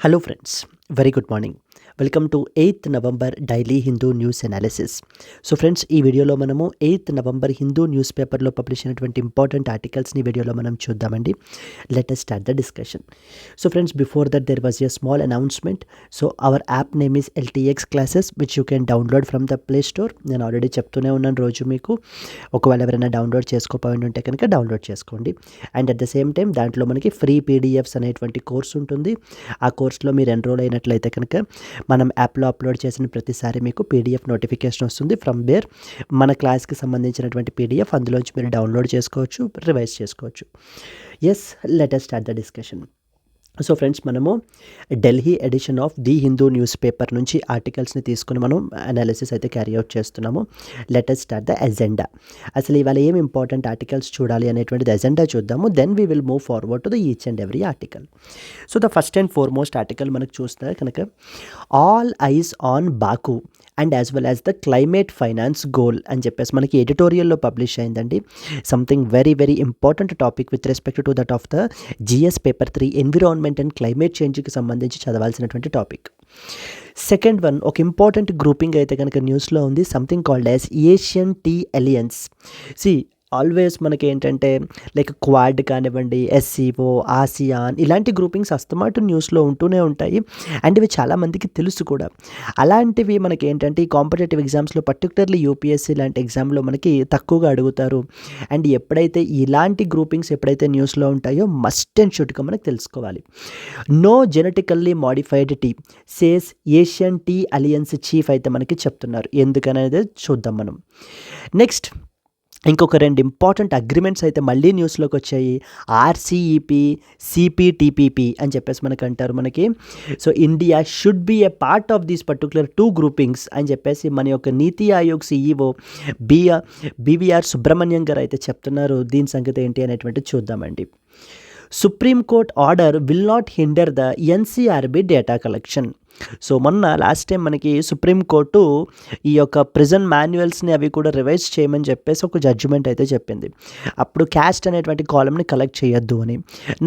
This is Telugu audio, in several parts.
Hello friends, very good morning. Welcome to 8th November daily Hindu news analysis. So friends, ఈ వీడియోలో మనము 8th నవంబర్ హిందూ న్యూస్ పేపర్లో పబ్లిష్ అయినటువంటి ఇంపార్టెంట్ ఆర్టికల్స్ని వీడియోలో మనం చూద్దామండి. Let us start the discussion. So friends, before that there was a small announcement. So our app name is LTX classes which you can download from the play store. నేను ఆల్రెడీ చెప్తూనే ఉన్నాను రోజు మీకు. ఒకవేళ ఎవరైనా డౌన్లోడ్ చేసుకోపోయి ఉంటే కనుక డౌన్లోడ్ చేసుకోండి. And at the same time దాంట్లో మనకి ఫ్రీ PDFs అనేటువంటి కోర్స్ ఉంటుంది. ఆ కోర్స్లో మీరు ఎన్రోల్ అయినట్లయితే కనుక మనం యాప్లో అప్లోడ్ చేసిన ప్రతిసారి మీకు PDF నోటిఫికేషన్ వస్తుంది. ఫ్రమ్ దేర్ మన క్లాస్కి సంబంధించినటువంటి PDF అందులోంచి మీరు డౌన్లోడ్ చేసుకోవచ్చు, రివైజ్ చేసుకోవచ్చు. Yes, let us start the discussion. So friends, మనము Delhi edition of the Hindu newspaper నుంచి ఆర్టికల్స్ని తీసుకుని మనం అనాలిసిస్ అయితే క్యారీ అవుట్ చేస్తున్నాము. Let us start the agenda. అసలు ఇవాళ ఏం ఇంపార్టెంట్ ఆర్టికల్స్ చూడాలి అనేటువంటిది ఎజెండా చూద్దాము. Then we will move forward to the each and every article. So the first and foremost article మనకు చూస్తే కనుక all eyes on Baku and as well as the climate finance goal అని చెప్పేసి మనకి ఎడిటోరియల్లో పబ్లిష్ అయిందండి. Something very very important topic with respect to that of the GS paper 3 environment and climate చేంజ్కి సంబంధించి చదవాల్సినటువంటి టాపిక్. సెకండ్ వన్, ఒక ఇంపార్టెంట్ గ్రూపింగ్ అయితే కనుక న్యూస్లో ఉంది. Something called as Asian tea alliance. Always మనకి ఏంటంటే లైక్ క్వాడ్ కానివ్వండి, SCO, ఆసియాన్, ఇలాంటి గ్రూపింగ్స్ అస్తమాటు న్యూస్లో ఉంటూనే ఉంటాయి. అండ్ ఇవి చాలామందికి తెలుసు కూడా. అలాంటివి మనకి ఏంటంటే ఈ కాంపిటేటివ్ ఎగ్జామ్స్లో పర్టికులర్లీ UPSC లాంటి ఎగ్జామ్లో మనకి తక్కువగా అడుగుతారు. అండ్ ఎప్పుడైతే ఇలాంటి గ్రూపింగ్స్ ఎప్పుడైతే న్యూస్లో ఉంటాయో మస్ట్ అండ్ షుడ్గా మనకు తెలుసుకోవాలి. No genetically modified tea says Asian tea alliance chief అయితే మనకి చెప్తున్నారు. ఎందుకనేది చూద్దాం మనం. నెక్స్ట్, ఇంకొక రెండు ఇంపార్టెంట్ అగ్రిమెంట్స్ అయితే మళ్ళీ న్యూస్లోకి వచ్చాయి. RCEP, CPTPP అని చెప్పేసి మనకు అంటారు మనకి. So India should be A part of these particular 2 groupings అని చెప్పేసి మన యొక్క నీతి ఆయోగ్ CEO BVR సుబ్రహ్మణ్యం గారు అయితే చెప్తున్నారు. దీని సంగతి ఏంటి అనేటువంటిది చూద్దామండి. Supreme court order will not hinder the NCRB data collection. So మొన్న లాస్ట్ టైం మనకి సుప్రీంకోర్టు ఈ యొక్క ప్రిజన్ మాన్యువల్స్ని అవి కూడా రివైజ్ చేయమని చెప్పేసి ఒక జడ్జిమెంట్ అయితే చెప్పింది. అప్పుడు క్యాస్ట్ అనేటువంటి కాలమ్ని కలెక్ట్ చేయొద్దు అని.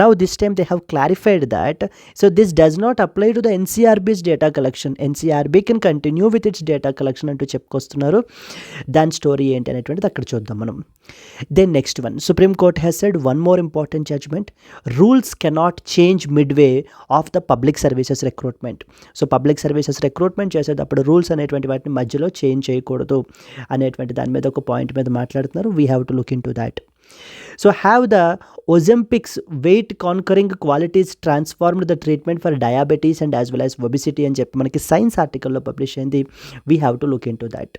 Now this time they have clarified that so this does not apply to the NCRB's data collection. NCRB can continue with its data collection అంటూ చెప్పుకొస్తున్నారు. దాని స్టోరీ ఏంటి అనేటువంటిది అక్కడ చూద్దాం మనం. Then next one, supreme court has said one more important judgement. Rules cannot change midway of the public services recruitment. So public services recruitment చేసేటప్పుడు రూల్స్ అనేటువంటి వాటిని మధ్యలో చేంజ్ చేయకూడదు అనేటువంటి దాని మీద ఒక పాయింట్ మీద మాట్లాడుతున్నారు. We have to look into that. So have the Ozempic's weight conquering qualities transformed the treatment for diabetes and as well as obesity అని చెప్పి మనకి సైన్స్ ఆర్టికల్లో పబ్లిష్ అయింది. We have to look into that.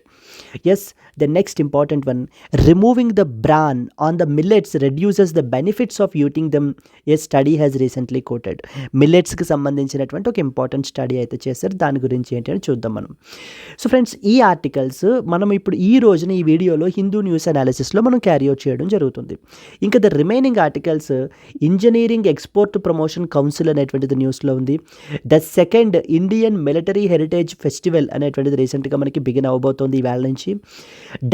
Yes, the next important one, removing the bran on the millets reduces the benefits of eating them. A study has recently quoted. మిల్లెట్స్కి సంబంధించినటువంటి ఒక ఇంపార్టెంట్ స్టడీ అయితే చేశారు. దాని గురించి ఏంటి అని చూద్దాం మనం. సో ఫ్రెండ్స్, ఈ ఆర్టికల్స్ మనం ఇప్పుడు ఈ రోజున ఈ వీడియోలో హిందూ న్యూస్ అనాలిసిస్లో మనం క్యారీ అవుట్ చేయడం జరుగుతుంది. ఇంకా the remaining articles engineering export promotion council అనేటువంటిది న్యూస్లో ఉంది. The second Indian military heritage festival అనేటువంటిది రీసెంట్గా మనకి బిగిన్ అవబోతోంది ఈవేళ నుంచి.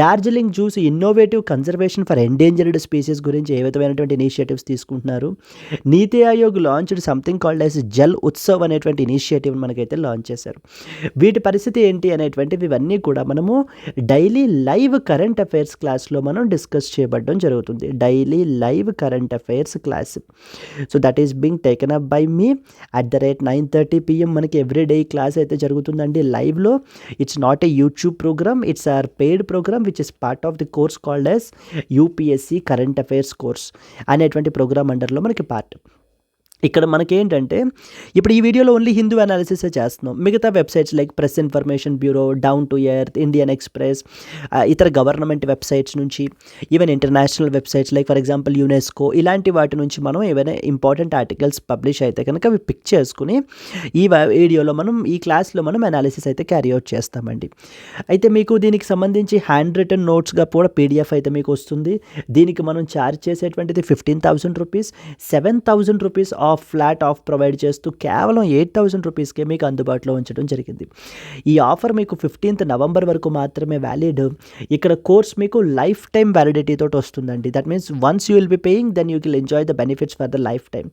Darjeeling juice innovative conservation for endangered species గురించి ఏ విధమైనటువంటి ఇనిషియేటివ్స్ తీసుకుంటున్నారు. నీతి Aayog launched something called as Jal Utsav అనేటువంటి ఇనిషియేటివ్ మనకైతే లాంచ్ చేశారు. వీటి పరిస్థితి ఏంటి అనేటువంటివి ఇవన్నీ కూడా మనము డైలీ లైవ్ కరెంట్ అఫైర్స్ క్లాస్లో మనం డిస్కస్ చేయబడడం జరుగుతుంది. Daily live current affairs class. So that is being taken up by me at the rate 9:30 PM మనకి ఎవ్రీడే క్లాస్ అయితే జరుగుతుందండి లైవ్లో. It's not a YouTube programme, it's our paid programme which is part of the course called as UPSC current affairs course అనేటువంటి ప్రోగ్రామ్ అండర్లో మనకి పార్ట్. ఇక్కడ మనకేంటంటే ఇప్పుడు ఈ వీడియోలో ఓన్లీ హిందూ అనాలిసిసే చేస్తున్నాం. మిగతా websites like press information bureau, down to earth, Indian express, ఇతర గవర్నమెంట్ వెబ్సైట్స్ నుంచి, even international websites like for example UNESCO, ఇలాంటి వాటి నుంచి మనం ఏవైనా ఇంపార్టెంట్ ఆర్టికల్స్ పబ్లిష్ అయితే కనుక అవి పిక్ చేసుకుని ఈ వీడియోలో మనం ఈ క్లాస్లో మనం అనాలిసిస్ అయితే క్యారీ అవుట్ చేస్తామండి. అయితే మీకు దీనికి సంబంధించి హ్యాండ్ రిటన్ నోట్స్గా కూడా PDF అయితే మీకు వస్తుంది. దీనికి మనం ఛార్జ్ చేసేటువంటిది 15,000 rupees. 7,000 rupees flat off provide చేస్తూ కేవలం 8,000 రూపీస్కే మీకు అందుబాటులో ఉంచడం జరిగింది. ఈ ఆఫర్ మీకు 15th నవంబర్ వరకు మాత్రమే వ్యాలిడ్. ఇక్కడ కోర్స్ మీకు లైఫ్ టైం వ్యాలిడిటీ తోటి వస్తుందండి. That means once you will be paying then you will enjoy the benefits for the life time.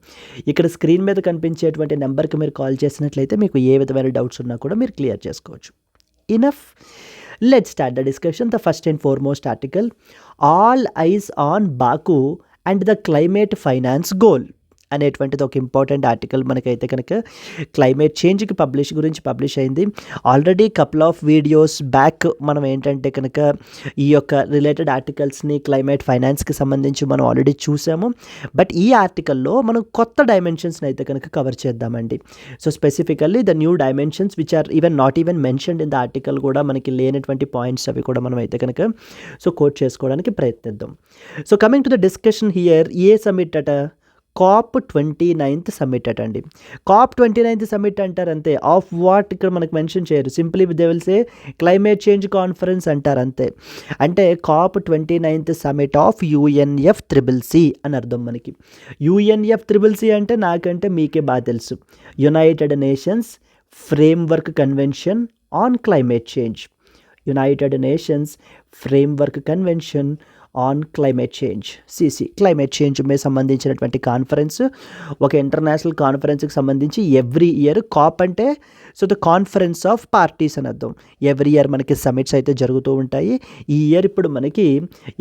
ఇక్కడ స్క్రీన్ మీద కనిపించేటువంటి నెంబర్కి మీరు కాల్ చేసినట్లయితే మీకు ఏ విధమైన డౌట్స్ ఉన్నా కూడా మీరు క్లియర్ చేసుకోవచ్చు. Enough. Let's start the discussion. The first and foremost article, all eyes on Baku and the climate finance goal అనేటువంటిది ఒక ఇంపార్టెంట్ ఆర్టికల్ మనకైతే కనుక క్లైమేట్ చేంజ్కి గురించి పబ్లిష్ అయింది. Already couple of videos back మనం ఏంటంటే కనుక ఈ యొక్క రిలేటెడ్ ఆర్టికల్స్ని క్లైమేట్ ఫైనాన్స్కి సంబంధించి మనం ఆల్రెడీ చూసాము. బట్ ఈ ఆర్టికల్లో మనం కొత్త డైమెన్షన్స్ని అయితే కనుక కవర్ చేద్దామండి. So specifically the new dimensions which are not even mentioned in the article కూడా మనకి లేనటువంటి పాయింట్స్ అవి కూడా మనం అయితే కనుక సో కోట్ చేసుకోవడానికి ప్రయత్నిద్దాం. So coming to the discussion here, A summit అట? COP29 summit అటండి. COP29 సమ్మిట్ అంటారు అంతే. ఆఫ్ వాట్ ఇక్కడ మనకు మెన్షన్ చేయరు. Simply they will say climate change conference అంటారు అంతే. అంటే COP29 సమ్మిట్ ఆఫ్ UNFCCC అని అర్థం మనకి. UNFCCC అంటే నాకంటే మీకే బాగా తెలుసు. United nations framework convention on climate change. United nations framework convention on climate change, CC. Climate change మీద సంబంధించినటువంటి కాన్ఫరెన్స్, ఒక ఇంటర్నేషనల్ కాన్ఫరెన్స్కి సంబంధించి ఎవ్రీ ఇయర్ కాప్ అంటే so the conference of parties అని అర్థం. ఎవ్రీ ఇయర్ మనకి సమిట్స్ అయితే జరుగుతూ ఉంటాయి. ఈ ఇయర్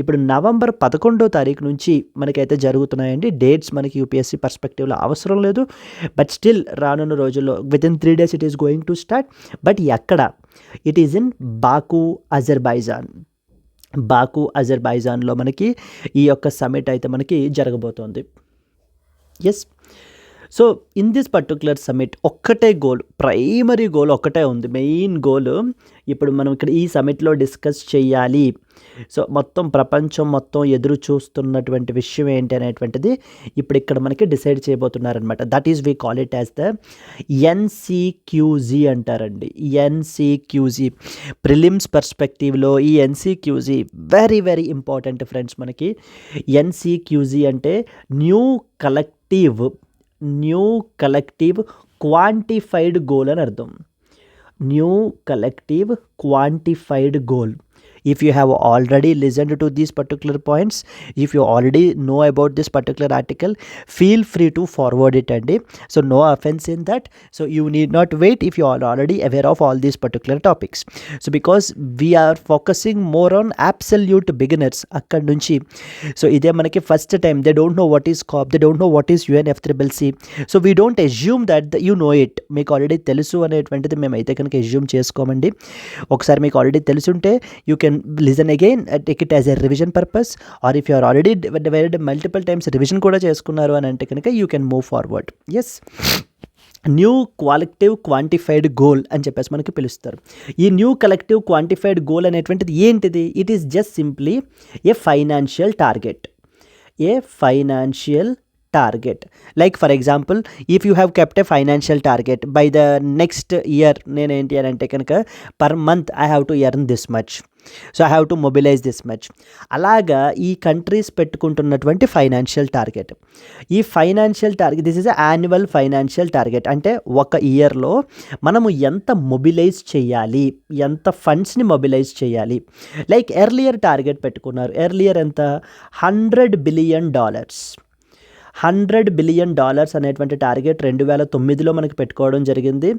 ఇప్పుడు నవంబర్ 11వ తారీఖు నుంచి మనకైతే జరుగుతున్నాయండి. డేట్స్ మనకి యూపీఎస్సీ పర్స్పెక్టివ్లో అవసరం లేదు. బట్ స్టిల్ రానున్న రోజుల్లో within 3 days it is going to start. But ఎక్కడ? ఇట్ ఈస్ ఇన్ బాకు, అజర్బైజాన్లో మనకి ఈ యొక్క సమిట్ అయితే మనకి జరగబోతోంది. Yes. So in this particular summit ఒక్కటే గోల్, ప్రైమరీ గోల్ ఒక్కటే ఉంది. మెయిన్ గోల్ ఇప్పుడు మనం ఇక్కడ ఈ సమిట్లో డిస్కస్ చేయాలి. సో ప్రపంచం మొత్తం ఎదురు చూస్తున్నటువంటి విషయం ఏంటి అనేటువంటిది ఇప్పుడు ఇక్కడ మనకి డిసైడ్ చేయబోతున్నారనమాట. That is we call it as the NCQZ అంటారండి. NCQZ ప్రిలిమ్స్ పర్స్పెక్టివ్లో ఈ NCQZ very very important friends. మనకి NCQZ అంటే న్యూ కలెక్టివ్ క్వాంటిఫైడ్ గోల్ అని అర్థం. New collective quantified goal. If you have already listened to these particular points, if you already know about this particular article, feel free to forward it and so no offense in that. So you need not wait if you are already aware of all these particular topics. So because we are focusing more on absolute beginners akkad nunchi, so ide manaki first time they don't know what is COP, they don't know what is UNFCCC. So we don't assume that you know it. Meeku already telusu అనేటువంటిది మేము అయితే కనుక assume చేసుకోమండి. ఒకసారి మీకు ఆల్రెడీ తెలుసుంటే you can listen again, take it as a revision purpose, or if you are already divided multiple times revision కూడా చేసుకున్నారు అని అంటే కనుక you can move forward. Yes. New collective quantified goal అని చెప్పేసి మనకి పిలుస్తారు. ఈ న్యూ కలెక్టివ్ క్వాంటిఫైడ్ గోల్ అనేటువంటిది ఏంటిది? It is just simply A financial target. Like for example, if you have kept a financial target by the next year, నేనేంటి అని అంటే కనుక per month I have to earn this much, so I have to mobilize this much. అలాగా ఈ కంట్రీస్ పెట్టుకుంటున్నటువంటి ఫైనాన్షియల్ టార్గెట్. ఈ financial target this is annual financial target. అంటే ఒక ఇయర్లో మనము ఎంత మొబిలైజ్ చేయాలి, ఎంత ఫండ్స్ని మొబిలైజ్ చేయాలి. లైక్ ఎర్లియర్ టార్గెట్ పెట్టుకున్నారు. ఎర్లియర్ ఎంత? $100 billion. $100 billion అనేటువంటి టార్గెట్ 2009లో మనకి పెట్టుకోవడం జరిగింది.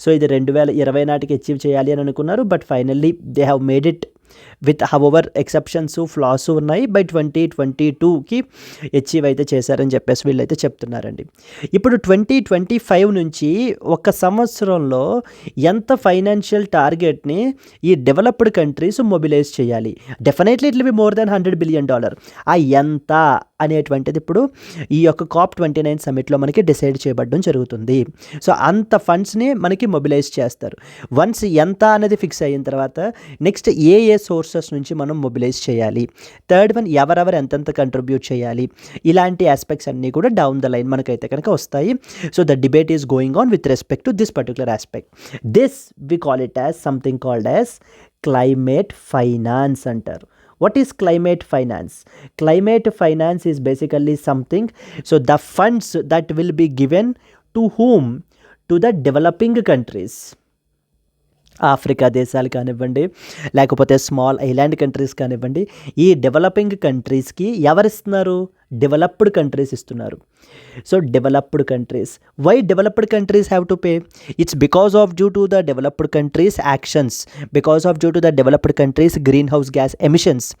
సో ఇది 2020 నాటికి అచీవ్ చేయాలి అని అనుకున్నారు. But finally they have made it with our exceptions, flaws ఉన్నాయి. బై 2022కి అచీవ్ అయితే చేశారని చెప్పేసి వీళ్ళైతే చెప్తున్నారండి. ఇప్పుడు 2025 నుంచి ఒక సంవత్సరంలో ఎంత ఫైనాన్షియల్ టార్గెట్ని ఈ డెవలప్డ్ కంట్రీస్ మొబిలైజ్ చేయాలి? Definitely it will be more than $100 billion. ఆ ఎంత అనేటువంటిది ఇప్పుడు ఈ యొక్క COP29 సమిట్లో మనకి డిసైడ్ చేయబడడం జరుగుతుంది. సో అంత ఫండ్స్ని మనకి మొబిలైజ్ చేస్తారు. వన్స్ ఎంత అనేది ఫిక్స్ అయిన తర్వాత నెక్స్ట్ ఏ సోర్సెస్ నుంచి మనం మొబిలైజ్ చేయాలి, థర్డ్ వన్ ఎవరెవరు ఎంతెంత కంట్రిబ్యూట్ చేయాలి, ఇలాంటి ఆస్పెక్ట్స్ అన్నీ కూడా డౌన్ ద లైన్ మనకైతే కనుక వస్తాయి. So the debate is going on with respect to this particular aspect. This we call it as something called as climate finance అంటారు. What is climate finance? Climate finance is basically something, so the funds that will be given to whom? To the developing countries. Africa దేశాలు కానివ్వండి, లేకపోతే స్మాల్ ఐలాండ్ కంట్రీస్ కానివ్వండి, ఈ డెవలపింగ్ కంట్రీస్కి ఎవరిస్తున్నారు? డెవలప్డ్ కంట్రీస్ ఇస్తున్నారు. So developed countries, why developed countries have to pay? It's because of due to the developed countries actions, because of due to the developed countries green house gas emissions,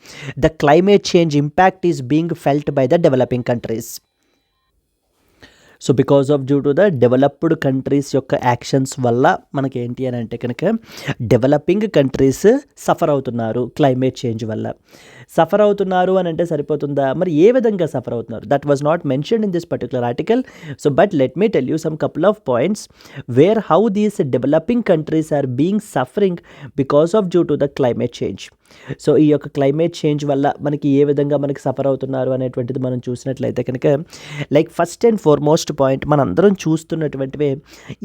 the climate change impact is being felt by the developing countries. So because of due to the developed countries యొక్క యాక్షన్స్ వల్ల మనకి ఏంటి అని అంటే కనుక డెవలపింగ్ కంట్రీస్ సఫర్ అవుతున్నారు క్లైమేట్ చేంజ్ వల్ల. సఫర్ అవుతున్నారు అని అంటే సరిపోతుందా? మరి ఏ విధంగా సఫర్ అవుతున్నారు? That was not mentioned in this particular article. So but let me tell you some couple of points where how these developing countries are being suffering because of due to the climate change. So ఈ యొక్క క్లైమేట్ చేంజ్ వల్ల మనకి ఏ విధంగా మనకి సఫర్ అవుతున్నారు అనేటువంటిది మనం చూసినట్లయితే కనుక, like first and foremost point మనందరం చూస్తున్నటువంటివి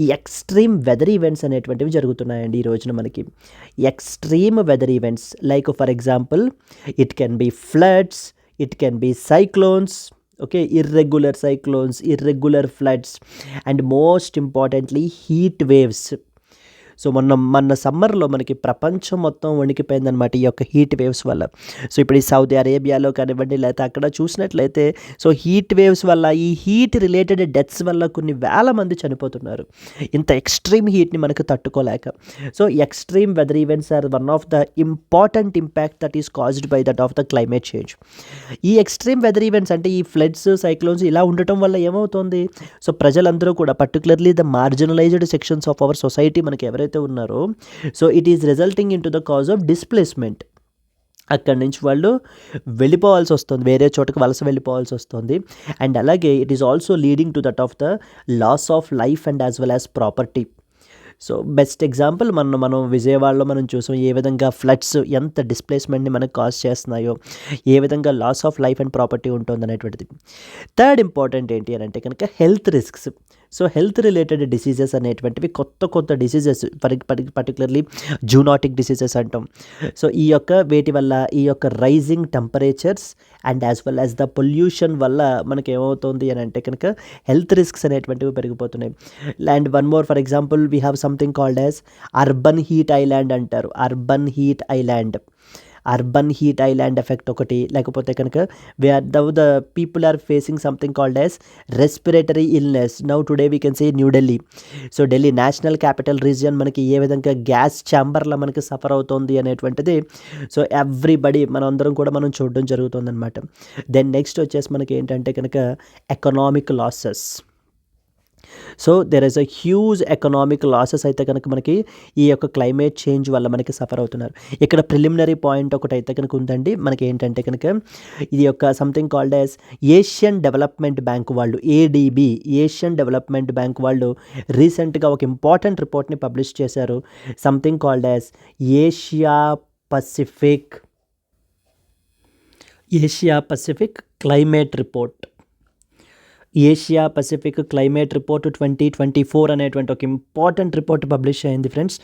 ఈ ఎక్స్ట్రీమ్ వెదర్ ఈవెంట్స్ అనేటువంటివి జరుగుతున్నాయండి ఈ రోజున మనకి. Extreme weather events like for example it can be floods, it can be cyclones, okay, irregular cyclones, irregular floods, and most importantly heat waves. So మొన్న సమ్మర్లో మనకి ప్రపంచం మొత్తం వణికిపోయిందనమాట ఈ యొక్క హీట్ వేవ్స్ వల్ల. సో ఇప్పుడు ఈ సౌదీ అరేబియాలో కానివ్వండి, లేకపోతే అక్కడ చూసినట్లయితే సో హీట్ వేవ్స్ వల్ల, ఈ హీట్ రిలేటెడ్ డెత్స్ వల్ల కొన్ని వేల మంది చనిపోతున్నారు ఇంత ఎక్స్ట్రీమ్ హీట్ని మనకు తట్టుకోలేక. So extreme weather events are one of the important impact that is caused by that of the climate change. ఈ ఎక్స్ట్రీమ్ వెదర్ ఈవెంట్స్ అంటే ఈ ఫ్లడ్స్, సైక్లోన్స్ ఇలా ఉండటం వల్ల ఏమవుతుంది? సో ప్రజలందరూ కూడా particularly the marginalised sections of our society మనకి ఎవరైతే ఉన్నారో, so it is resulting in to the cause of displacement. అక్కడి నుంచి వాళ్ళు వెళ్ళిపోవాల్సి వస్తుంది, వేరే చోటుకు వలస వెళ్ళిపోవాల్సి వస్తుంది. అండ్ అలాగే it is also leading to that of the loss of life and as well as property. So best example మనం విజయవాడలో మనం చూసాం ఏ విధంగా ఫ్లడ్స్ ఎంత డిస్ప్లేస్మెంట్ని మనకు కాజ్ చేస్తున్నాయో, ఏ విధంగా loss of life and property ఉంటుంది అనేటువంటిది. థర్డ్ ఇంపార్టెంట్ ఏంటి అని అంటే కనుక health risks. So health related diseases అనేటువంటివి కొత్త డిసీజెస్, పర్టికులర్లీ జూనాటిక్ డిసీజెస్ అంటాం. సో ఈ యొక్క వేటి వల్ల, ఈ యొక్క rising temperatures and as well as the pollution వల్ల మనకి ఏమవుతుంది అని అంటే కనుక హెల్త్ రిస్క్స్ అనేటువంటివి పెరిగిపోతున్నాయి. And one more, for example we have something called as urban heat island అంటారు. అర్బన్ హీట్ ఐలాండ్ ఎఫెక్ట్ ఒకటి, లేకపోతే కనుక the people are facing something called as respiratory illness. Now today we can say New Delhi. So Delhi national capital region మనకి ఏ విధంగా గ్యాస్ ఛాంబర్లో మనకి సఫర్ అవుతుంది అనేటువంటిది సో ఎవ్రీబడి మనందరం కూడా మనం చూడడం జరుగుతుంది అనమాట. దెన్ నెక్స్ట్ వచ్చేసి మనకి ఏంటంటే కనుక economic losses. So there is a huge economic losses అయితే కనుక మనకి ఈ యొక్క క్లైమేట్ చేంజ్ వల్ల మనకి సఫర్ అవుతున్నారు. ఇక్కడ ప్రిలిమినరీ పాయింట్ ఒకటి అయితే కనుక ఉందండి మనకి ఏంటంటే కనుక ఇది యొక్క something called as Asian development bank వాళ్ళు, ఏడిబి, ఏషియన్ డెవలప్మెంట్ బ్యాంక్ వాళ్ళు రీసెంట్గా ఒక ఇంపార్టెంట్ రిపోర్ట్ని పబ్లిష్ చేశారు. Something called as Asia Pacific climate report. Asia Pacific climate report 2024 అనేటువంటి ఒక ఇంపార్టెంట్ రిపోర్ట్ పబ్లిష్ అయింది ఫ్రెండ్స్.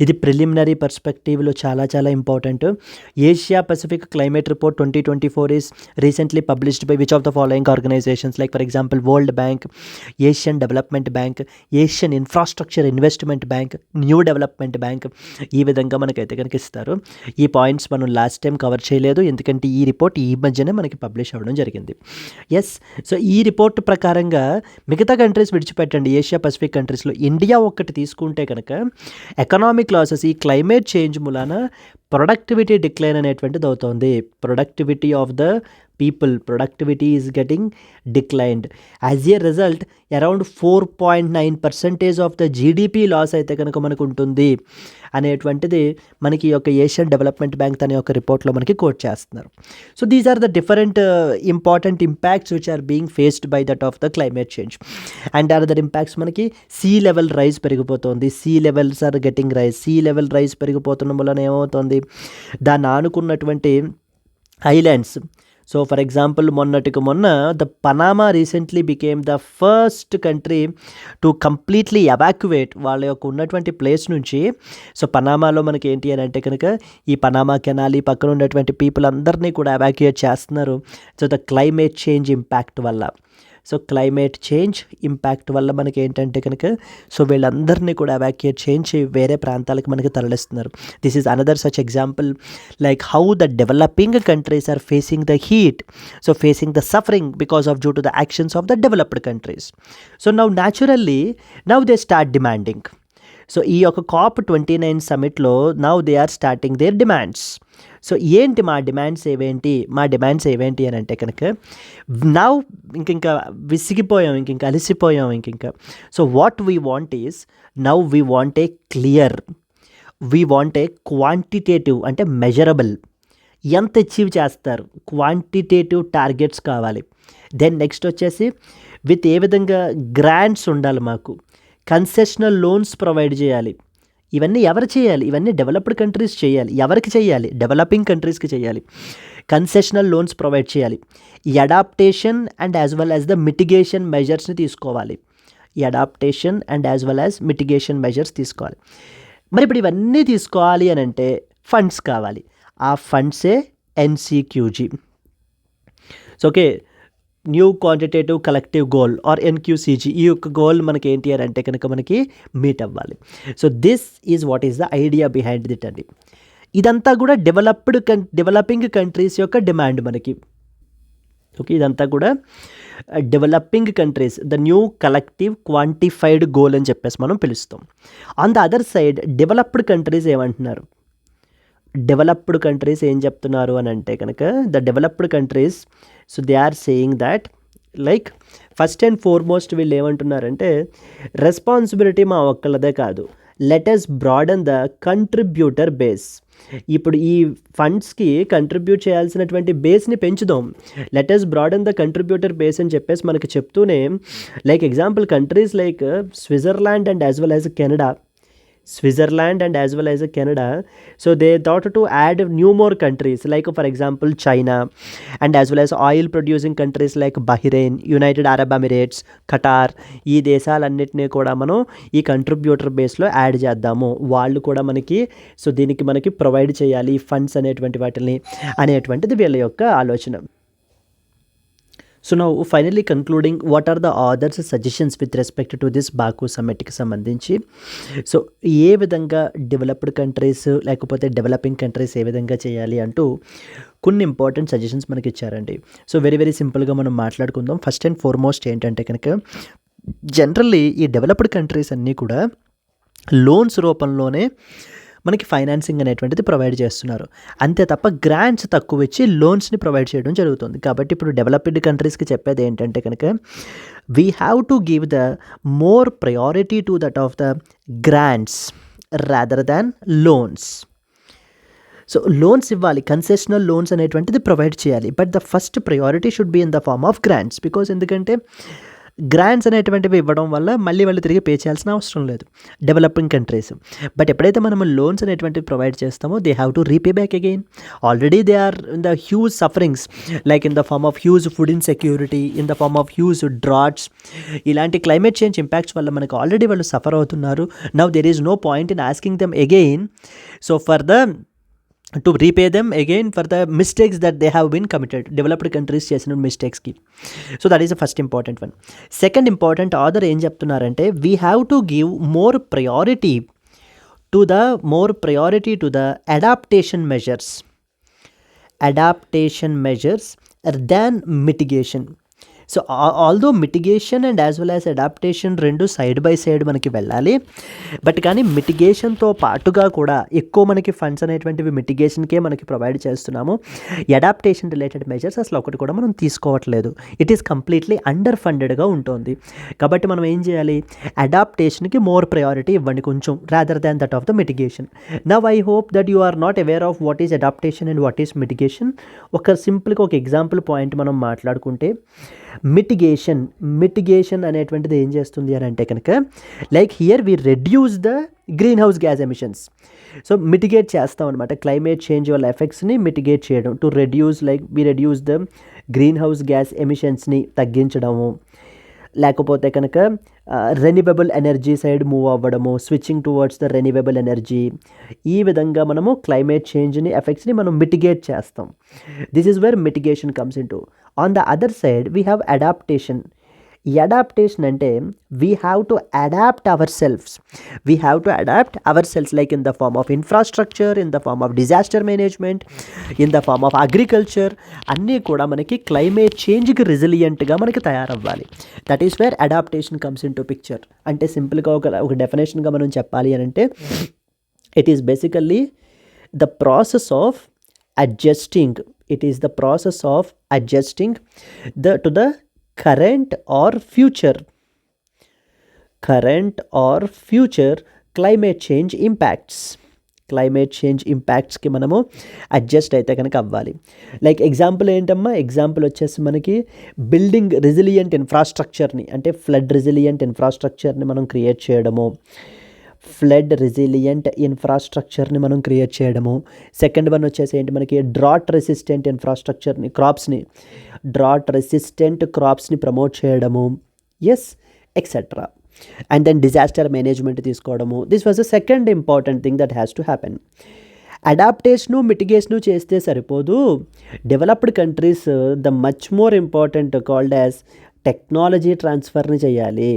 ఇది ప్రిలిమినరీ పర్స్పెక్టివ్లో చాలా important. Asia Pacific climate report 2024 is recently published by which of the following organizations, like for example World Bank, Asian development bank, Asian infrastructure investment bank, new development bank. ఈ విధంగా మనకైతే కనుక ఇస్తారు. ఈ పాయింట్స్ మనం లాస్ట్ టైం కవర్ చేయలేదు, ఎందుకంటే ఈ రిపోర్ట్ ఈ మధ్యనే మనకి పబ్లిష్ అవ్వడం జరిగింది. ఎస్, సో ఈ రిపోర్ట్ ప్రకారంగా మిగతా కంట్రీస్ విడిచిపెట్టండి, ఏషియా పసిఫిక్ కంట్రీస్లో ఇండియా ఒక్కటి తీసుకుంటే కనుక ఎకనామిక్ లాసెస్ ఈ క్లైమేట్ చేంజ్ మూలాన ప్రొడక్టివిటీ డిక్లైన్ అనేటువంటిది అవుతుంది. Productivity of the people, productivity is getting declined. As a result, around 4.9% of the GDP loss అయితే కనుక మనకు ఉంటుంది అనేటువంటిది మనకి యొక్క ఏషియన్ డెవలప్మెంట్ బ్యాంక్ తన యొక్క రిపోర్ట్లో మనకి కోట్ చేస్తున్నారు. So these are the different important impacts which are being faced by that of the climate change. And other impacts మనకి సీ లెవెల్ రైజ్ పెరిగిపోతుంది. Sea levels are getting rise. Sea level rise పెరిగిపోతున్న వలన ఏమవుతుంది, దాన్ని ఆనుకున్నటువంటి ఐలాండ్స్, సో ఫర్ ఎగ్జాంపుల్ మొన్నటికి మొన్న the Panama recently became the first country to completely evacuate వాళ్ళ యొక్క ఉన్నటువంటి ప్లేస్ నుంచి. సో పనామాలో మనకి ఏంటి అని అంటే కనుక ఈ పనామా కెనాల్ ఈ పక్కన ఉన్నటువంటి పీపుల్ అందరినీ కూడా ఎవాక్యుయేట్ చేస్తున్నారు. So the climate change impact వల్ల. సో క్లైమేట్ చేంజ్ ఇంపాక్ట్ వల్ల మనకి ఏంటంటే కనుక సో వీళ్ళందరినీ కూడా ఎవాక్యుయేట్ చేయించి వేరే ప్రాంతాలకు మనకి తరలిస్తున్నారు. This is another such example like how the developing countries are facing the heat, so facing the suffering because of due to the actions of the developed countries. So now naturally now they start demanding. So ఈ యొక్క COP29 సమిట్లో now they are starting their demands. So ఏంటి మా డిమాండ్స్ ఏవేంటి అని అంటే కనుక నౌ ఇంకా విసిగిపోయాం, ఇంక అలసిపోయాం ఇంక. So what we want is now we want a clear, we want a quantitative అంటే మెజరబుల్, ఎంత అచీవ్ చేస్తారు క్వాంటిటేటివ్ టార్గెట్స్ కావాలి. దెన్ నెక్స్ట్ వచ్చేసి విత్ ఏ విధంగా గ్రాంట్స్ ఉండాలి, మాకు కన్సెషనల్ లోన్స్ ప్రొవైడ్ చేయాలి. ఇవన్నీ ఎవరు చేయాలి? ఇవన్నీ డెవలప్డ్ కంట్రీస్ చేయాలి. ఎవరికి చేయాలి? డెవలపింగ్ కంట్రీస్కి చేయాలి. కన్సెషనల్ లోన్స్ ప్రొవైడ్ చేయాలి. ఈ adaptation and as well as the mitigation మెజర్స్ని తీసుకోవాలి. తీసుకోవాలి. మరి ఇప్పుడు ఇవన్నీ తీసుకోవాలి అని అంటే ఫండ్స్ కావాలి. ఆ ఫండ్సే NCQG. So okay, new quantitative collective goal or NQCG. ఈ యొక్క గోల్ మనకి ఏంటి అని అంటే కనుక మనకి మీట్ అవ్వాలి. So this is what is the idea behind that అండి. ఇదంతా కూడా డెవలపింగ్ కంట్రీస్ యొక్క డిమాండ్ మనకి. ఓకే, ఇదంతా కూడా developing countries the new collective quantified goal అని చెప్పేసి మనం పిలుస్తాం. On the other side developed countries ఏమంటున్నారు? డెవలప్డ్ కంట్రీస్ ఏం చెప్తున్నారు అని అంటే కనుక the developed countries so they are saying that like first and foremost వీళ్ళు ఏమంటున్నారంటే రెస్పాన్సిబిలిటీ మా ఒక్కళ్ళదే కాదు, let us broaden the contributor base. ఇప్పుడు ఈ ఫండ్స్కి కంట్రిబ్యూట్ చేయాల్సినటువంటి బేస్ని పెంచుదాం. Let us broaden the contributor base అని చెప్పేసి మనకి చెప్తూనే like example countries like Switzerland and as well as Canada. So they thought to add new more countries like for example China and as well as oil producing countries like Bahrain, United Arab Emirates, Qatar. ఈ దేశాలన్నిటినీ కూడా మనం ఈ కంట్రిబ్యూటర్ బేస్లో యాడ్ చేద్దాము, వాళ్ళు కూడా మనకి సో దీనికి మనకి ప్రొవైడ్ చేయాలి ఫండ్స్ అనేటువంటిది వీళ్ళ యొక్క ఆలోచన. So now finally concluding what are the others suggestions with respect to this Baku సమ్మిట్కి సంబంధించి. సో ఏ విధంగా డెవలప్డ్ కంట్రీస్ లేకపోతే డెవలపింగ్ కంట్రీస్ ఏ విధంగా చేయాలి అంటూ కొన్ని ఇంపార్టెంట్ సజెషన్స్ మనకి ఇచ్చారండి. సో వెరీ సింపుల్గా మనం మాట్లాడుకుందాం. ఫస్ట్ అండ్ ఫార్మోస్ట్ ఏంటంటే కనుక జనరల్లీ ఈ డెవలప్డ్ కంట్రీస్ అన్నీ కూడా లోన్స్ రూపంలోనే మనకి ఫైనాన్సింగ్ అనేటువంటిది ప్రొవైడ్ చేస్తున్నారు. అంతే తప్ప గ్రాంట్స్ తక్కువ ఇచ్చి లోన్స్ని ప్రొవైడ్ చేయడం జరుగుతుంది. కాబట్టి ఇప్పుడు డెవలప్డ్ కంట్రీస్కి చెప్పేది ఏంటంటే కనుక we have to give the more priority to that of the grants rather than loans. So loans ఇవ్వాలి, కన్సెషనల్ లోన్స్ అనేటువంటిది ప్రొవైడ్ చేయాలి. But the first priority should be in the form of grants. Because ఎందుకంటే గ్రాంట్స్ అనేటువంటివి ఇవ్వడం వల్ల మళ్ళీ వాళ్ళు తిరిగి పే చేయాల్సిన అవసరం లేదు డెవలపింగ్ కంట్రీస్. బట్ ఎప్పుడైతే మనం లోన్స్ అనేటువంటివి ప్రొవైడ్ చేస్తామో they have to repay back again. Already they are in the huge sufferings like in the form of huge food insecurity, in the form of huge droughts. ఇలాంటి క్లైమేట్ చేంజ్ ఇంపాక్ట్స్ వల్ల మనకు ఆల్రెడీ వాళ్ళు సఫర్ అవుతున్నారు. Now there is no point in asking them again so for the to repay them again for the mistakes that they have been committed, developed countries చేసిన mistakes కి. So that is the first important one. Second important author ఏం చెప్తున్నారంటే we have to give more priority to the adaptation measures than mitigation. So although mitigation and as well as adaptation రెండు సైడ్ బై సైడ్ మనకి వెళ్ళాలి. బట్ కానీ మిటిగేషన్తో పాటుగా కూడా ఎక్కువ మనకి ఫండ్స్ అనేటువంటివి మిటిగేషన్కే మనకి ప్రొవైడ్ చేస్తున్నాము. అడాప్టేషన్ రిలేటెడ్ మెజర్స్ అసలు ఒకటి కూడా మనం తీసుకోవట్లేదు. ఇట్ ఈస్ కంప్లీట్లీ అండర్ ఫండెడ్గా ఉంటుంది. కాబట్టి మనం ఏం చేయాలి? అడాప్టేషన్కి మోర్ ప్రయారిటీ ఇవ్వండి కొంచెం rather than that of the mitigation. Now I hope that you are not aware of what is adaptation and what is mitigation. ఒక సింపుల్గా ఒక ఎగ్జాంపుల్ పాయింట్ మనం మాట్లాడుకుంటే మిటిగేషన్ అనేటువంటిది ఏం చేస్తుంది అని అంటే కనుక like here we reduce the green house gas emissions. So mitigate చేస్తాం అనమాట, క్లైమేట్ చేంజ్ వల్ల ఎఫెక్ట్స్ని మిటిగేట్ చేయడం. To reduce like we reduce the green house gas ఎమిషన్స్ని తగ్గించడము, లేకపోతే కనుక రెన్యూవబుల్ ఎనర్జీ సైడ్ మూవ్ అవ్వడము, switching towards the renewable energy. ఈ విధంగా మనము క్లైమేట్ చేంజ్ని ఎఫెక్ట్స్ని మనం మిటిగేట్ చేస్తాం. This is where mitigation comes into. On the other side we have adaptation. ఈ అడాప్టేషన్ అంటే we have to adapt ourselves like in the form of infrastructure, in the form of disaster management, in the form of agriculture. అన్నీ కూడా మనకి క్లైమేట్ చేంజ్కి రెసిలియంట్గా మనకి తయారవ్వాలి. That is where adaptation comes into picture. అంటే సింపుల్గా ఒక డెఫినేషన్గా మనం చెప్పాలి అని అంటే it is basically the process of adjusting. To the current or future climate change impactsకి మనము అడ్జస్ట్ అయితే కనుక అవ్వాలి. లైక్ ఎగ్జాంపుల్ ఏంటమ్మా, ఎగ్జాంపుల్ వచ్చేసి మనకి బిల్డింగ్ రెసిలియంట్ ఇన్ఫ్రాస్ట్రక్చర్ని, అంటే ఫ్లడ్ రెసిలియంట్ ఇన్ఫ్రాస్ట్రక్చర్ని మనం క్రియేట్ చేయడము. సెకండ్ వన్ వచ్చేసి ఏంటి మనకి డ్రాట్ రెసిస్టెంట్ ఇన్ఫ్రాస్ట్రక్చర్ని, డ్రాట్ రెసిస్టెంట్ క్రాప్స్ని ప్రమోట్ చేయడము. Yes, etcetera. And then disaster management తీసుకోవడము. This was the second important thing that has to happen. Adaptation mitigation చేస్తే సరిపోదు. Developed countries the much more important called as technology ట్రాన్స్ఫర్ని చేయాలి.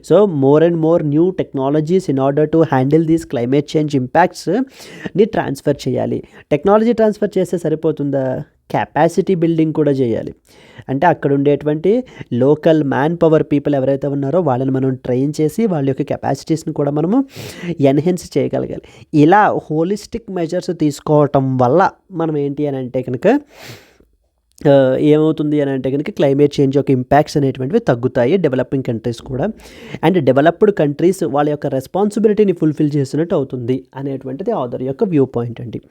So more and more new technologies in order to handle these climate change ఇంపాక్ట్స్ని ట్రాన్స్ఫర్ చేయాలి. టెక్నాలజీ ట్రాన్స్ఫర్ చేస్తే సరిపోతుందా, కెపాసిటీ బిల్డింగ్ కూడా చేయాలి. అంటే అక్కడ ఉండేటువంటి లోకల్ మ్యాన్ పవర్ పీపుల్ ఎవరైతే ఉన్నారో వాళ్ళని మనం ట్రైన్ చేసి వాళ్ళ యొక్క కెపాసిటీస్ని కూడా మనము ఎన్హెన్స్ చేయగలగాలి. ఇలా హోలిస్టిక్ మెజర్స్ తీసుకోవటం వల్ల మనం ఏంటి అని అంటే కనుక ఏమవుతుంది అని అంటే కనుక క్లైమేట్ చేంజ్ యొక్క ఇంపాక్ట్స్ అనేటువంటివి తగ్గుతాయి డెవలపింగ్ కంట్రీస్ కూడా. అండ్ డెవలప్డ్ కంట్రీస్ వాళ్ళ యొక్క రెస్పాన్సిబిలిటీని ఫుల్ఫిల్ చేసినట్టు అవుతుంది అనేటువంటిది ఆథర్ యొక్క వ్యూ పాయింట్ అండి.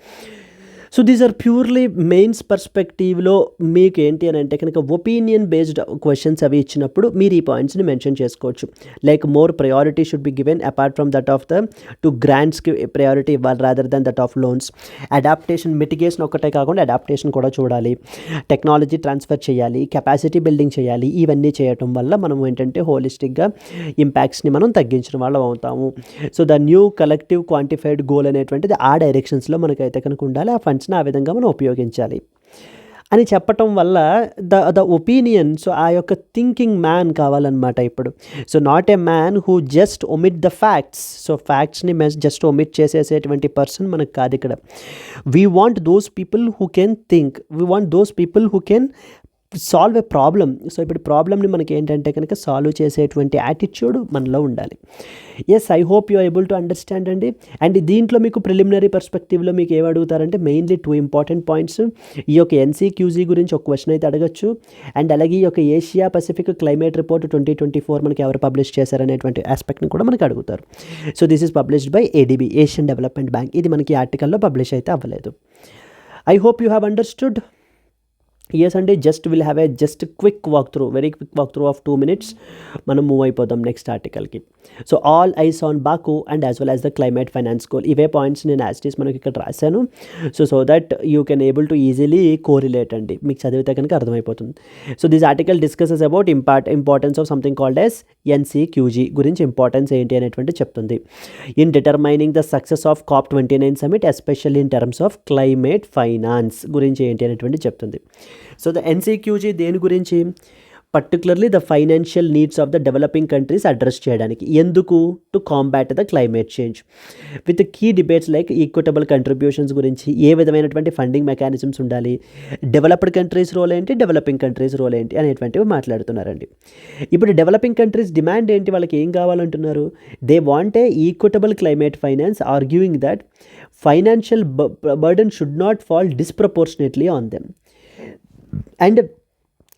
So these are purely mains పర్స్పెక్టివ్లో మీకు ఏంటి అని అంటే కనుక ఒపీనియన్ బేస్డ్ క్వశ్చన్స్ అవి ఇచ్చినప్పుడు మీరు ఈ పాయింట్స్ని మెన్షన్ చేసుకోవచ్చు. Like more priority should be given apart from that of the to గ్రాంట్స్కి ప్రయారిటీ ఇవ్వాలి rather than that of loans. Adaptation mitigation ఒక్కటే కాకుండా అడాప్టేషన్ కూడా చూడాలి, టెక్నాలజీ ట్రాన్స్ఫర్ చేయాలి, కెపాసిటీ బిల్డింగ్ చేయాలి. ఇవన్నీ చేయటం వల్ల మనం ఏంటంటే హోలిస్టిక్గా ఇంపాక్ట్స్ని మనం తగ్గించిన వాళ్ళం అవుతాము. So the new collective quantified goal అనేటువంటిది ఆ డైరెక్షన్స్లో మనకైతే కనుక ఉండాలి. ఆ ఫండ్స్ని ఆ విధంగా మనం ఉపయోగించాలి అని చెప్పటం వల్ల ద ఒపీనియన్, సో ఆ యొక్క థింకింగ్ మ్యాన్ కావాలన్నమాట ఇప్పుడు. So not a man who just omit the facts. So ఫ్యాక్ట్స్ని జస్ట్ ఒమిట్ చేసేసేటువంటి పర్సన్ మనకు కాదు ఇక్కడ. We want those people who can think, we want those people who can solve a problem. So ఇప్పుడు ప్రాబ్లమ్ని మనకి ఏంటంటే కనుక సాల్వ్ చేసేటువంటి యాటిట్యూడ్ మనలో ఉండాలి. Yes, I hope you are able to understand అండి. అండ్ దీంట్లో మీకు ప్రిలిమినరీ పర్స్పెక్టివ్లో మీకు ఏమడుగుతారంటే మెయిన్లీ 2 ఇంపార్టెంట్ పాయింట్స్. ఈ యొక్క ఎన్సీక్యూజీ గురించి ఒక క్వశ్చన్ అయితే అడగచ్చు. అండ్ అలాగే ఈ యొక్క ఏషియా పసిఫిక్ క్లైమేట్ రిపోర్ట్ 2024 మనకి ఎవరు పబ్లిష్ చేశారనేటువంటి ఆస్పెక్ట్ని కూడా మనకి అడుగుతారు. So this is published by ADB, Asian development bank. ఇది మనకి ఆర్టికల్లో పబ్లిష్ అయితే అవ్వలేదు. I hope you have understood. yes అండి, will have a quick walk through, very quick walk through of 2 minutes. మనం మూవ్ అయిపోదాం నెక్స్ట్ ఆర్టికల్కి. So all eyes on Baku and as well as the climate finance goal. ఇవే పాయింట్స్ నేను యాజ్ మనకి ఇక్కడ రాశాను. So that you can able to easily correlate అండి, మీకు చదివితే కనుక అర్థమైపోతుంది. So this article discusses about importance of something called as NCQG గురించి ఇంపార్టెన్స్ ఏంటి అనేటువంటి చెప్తుంది. In determining the success of COP29 summit especially in terms of climate finance గురించి ఏంటి అనేటువంటి చెప్తుంది. సో ద NCQG దేని గురించి, particularly the financial needs of the developing countries address చేయడానికి. ఎందుకు? To combat the climate change with key debates like equitable contributions గురించి, ఏ విధమైనటువంటి ఫండింగ్ మెకానిజమ్స్ ఉండాలి, డెవలప్డ్ కంట్రీస్ రోల్ ఏంటి, డెవలపింగ్ కంట్రీస్ రోల్ ఏంటి అనేటువంటివి మాట్లాడుతున్నారండి. ఇప్పుడు డెవలపింగ్ కంట్రీస్ డిమాండ్ ఏంటి, వాళ్ళకి ఏం కావాలంటున్నారు? They want a equitable climate finance, arguing that financial burden should not fall disproportionately on them. And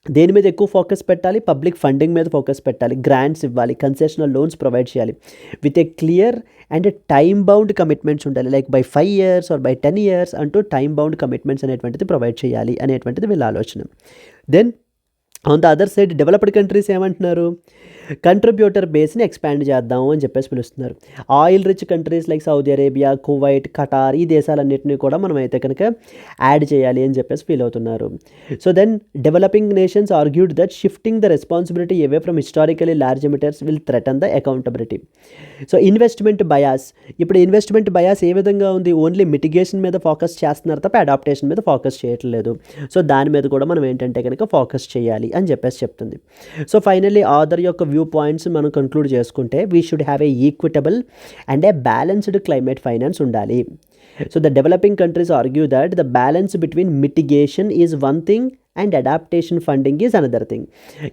దేని మీద ఎక్కువ ఫోకస్ పెట్టాలి? పబ్లిక్ ఫండింగ్ మీద ఫోకస్ పెట్టాలి, గ్రాంట్స్ ఇవ్వాలి, కన్సెషనల్ లోన్స్ ప్రొవైడ్ చేయాలి with a clear and time bound commitments ఉండాలి. Like by 5 years or by 10 years అంటూ టైమ్ బౌండ్ కమిట్మెంట్స్ అనేటువంటిది ప్రొవైడ్ చేయాలి అనేటువంటిది వీళ్ళ ఆలోచన. Then on the other side developed countries ఏమంటున్నారు, కంట్రిబ్యూటర్ బేస్ని ఎక్స్పాండ్ చేద్దాము అని చెప్పేసి పిలుస్తున్నారు. Oil rich countries like Saudi Arabia, Kuwait, ఖటార్, ఈ దేశాలన్నింటినీ కూడా మనం అయితే కనుక యాడ్ చేయాలి అని చెప్పేసి ఫీల్ అవుతున్నారు. So then developing nations argued that shifting the responsibility away from historically large emitters will threaten the accountability. So investment bias, ఇప్పుడు ఇన్వెస్ట్మెంట్ బయాస్ ఏ విధంగా ఉంది, ఓన్లీ మిటిగేషన్ మీద ఫోకస్ చేస్తున్నారు తప్ప అడాప్టేషన్ మీద ఫోకస్ చేయట్లేదు. సో దాని మీద కూడా మనం ఏంటంటే కనుక ఫోకస్ చేయాలి అని చెప్పేసి చెప్తుంది. సో ఫైనల్లీ ఆథర్ యొక్క వ్యూ పాయింట్స్ మనం కంక్లూడ్ చేసుకుంటే we should have a equitable and a balanced climate finance ఉండాలి. So the developing countries argue that the balance between mitigation is one thing and adaptation funding is another thing.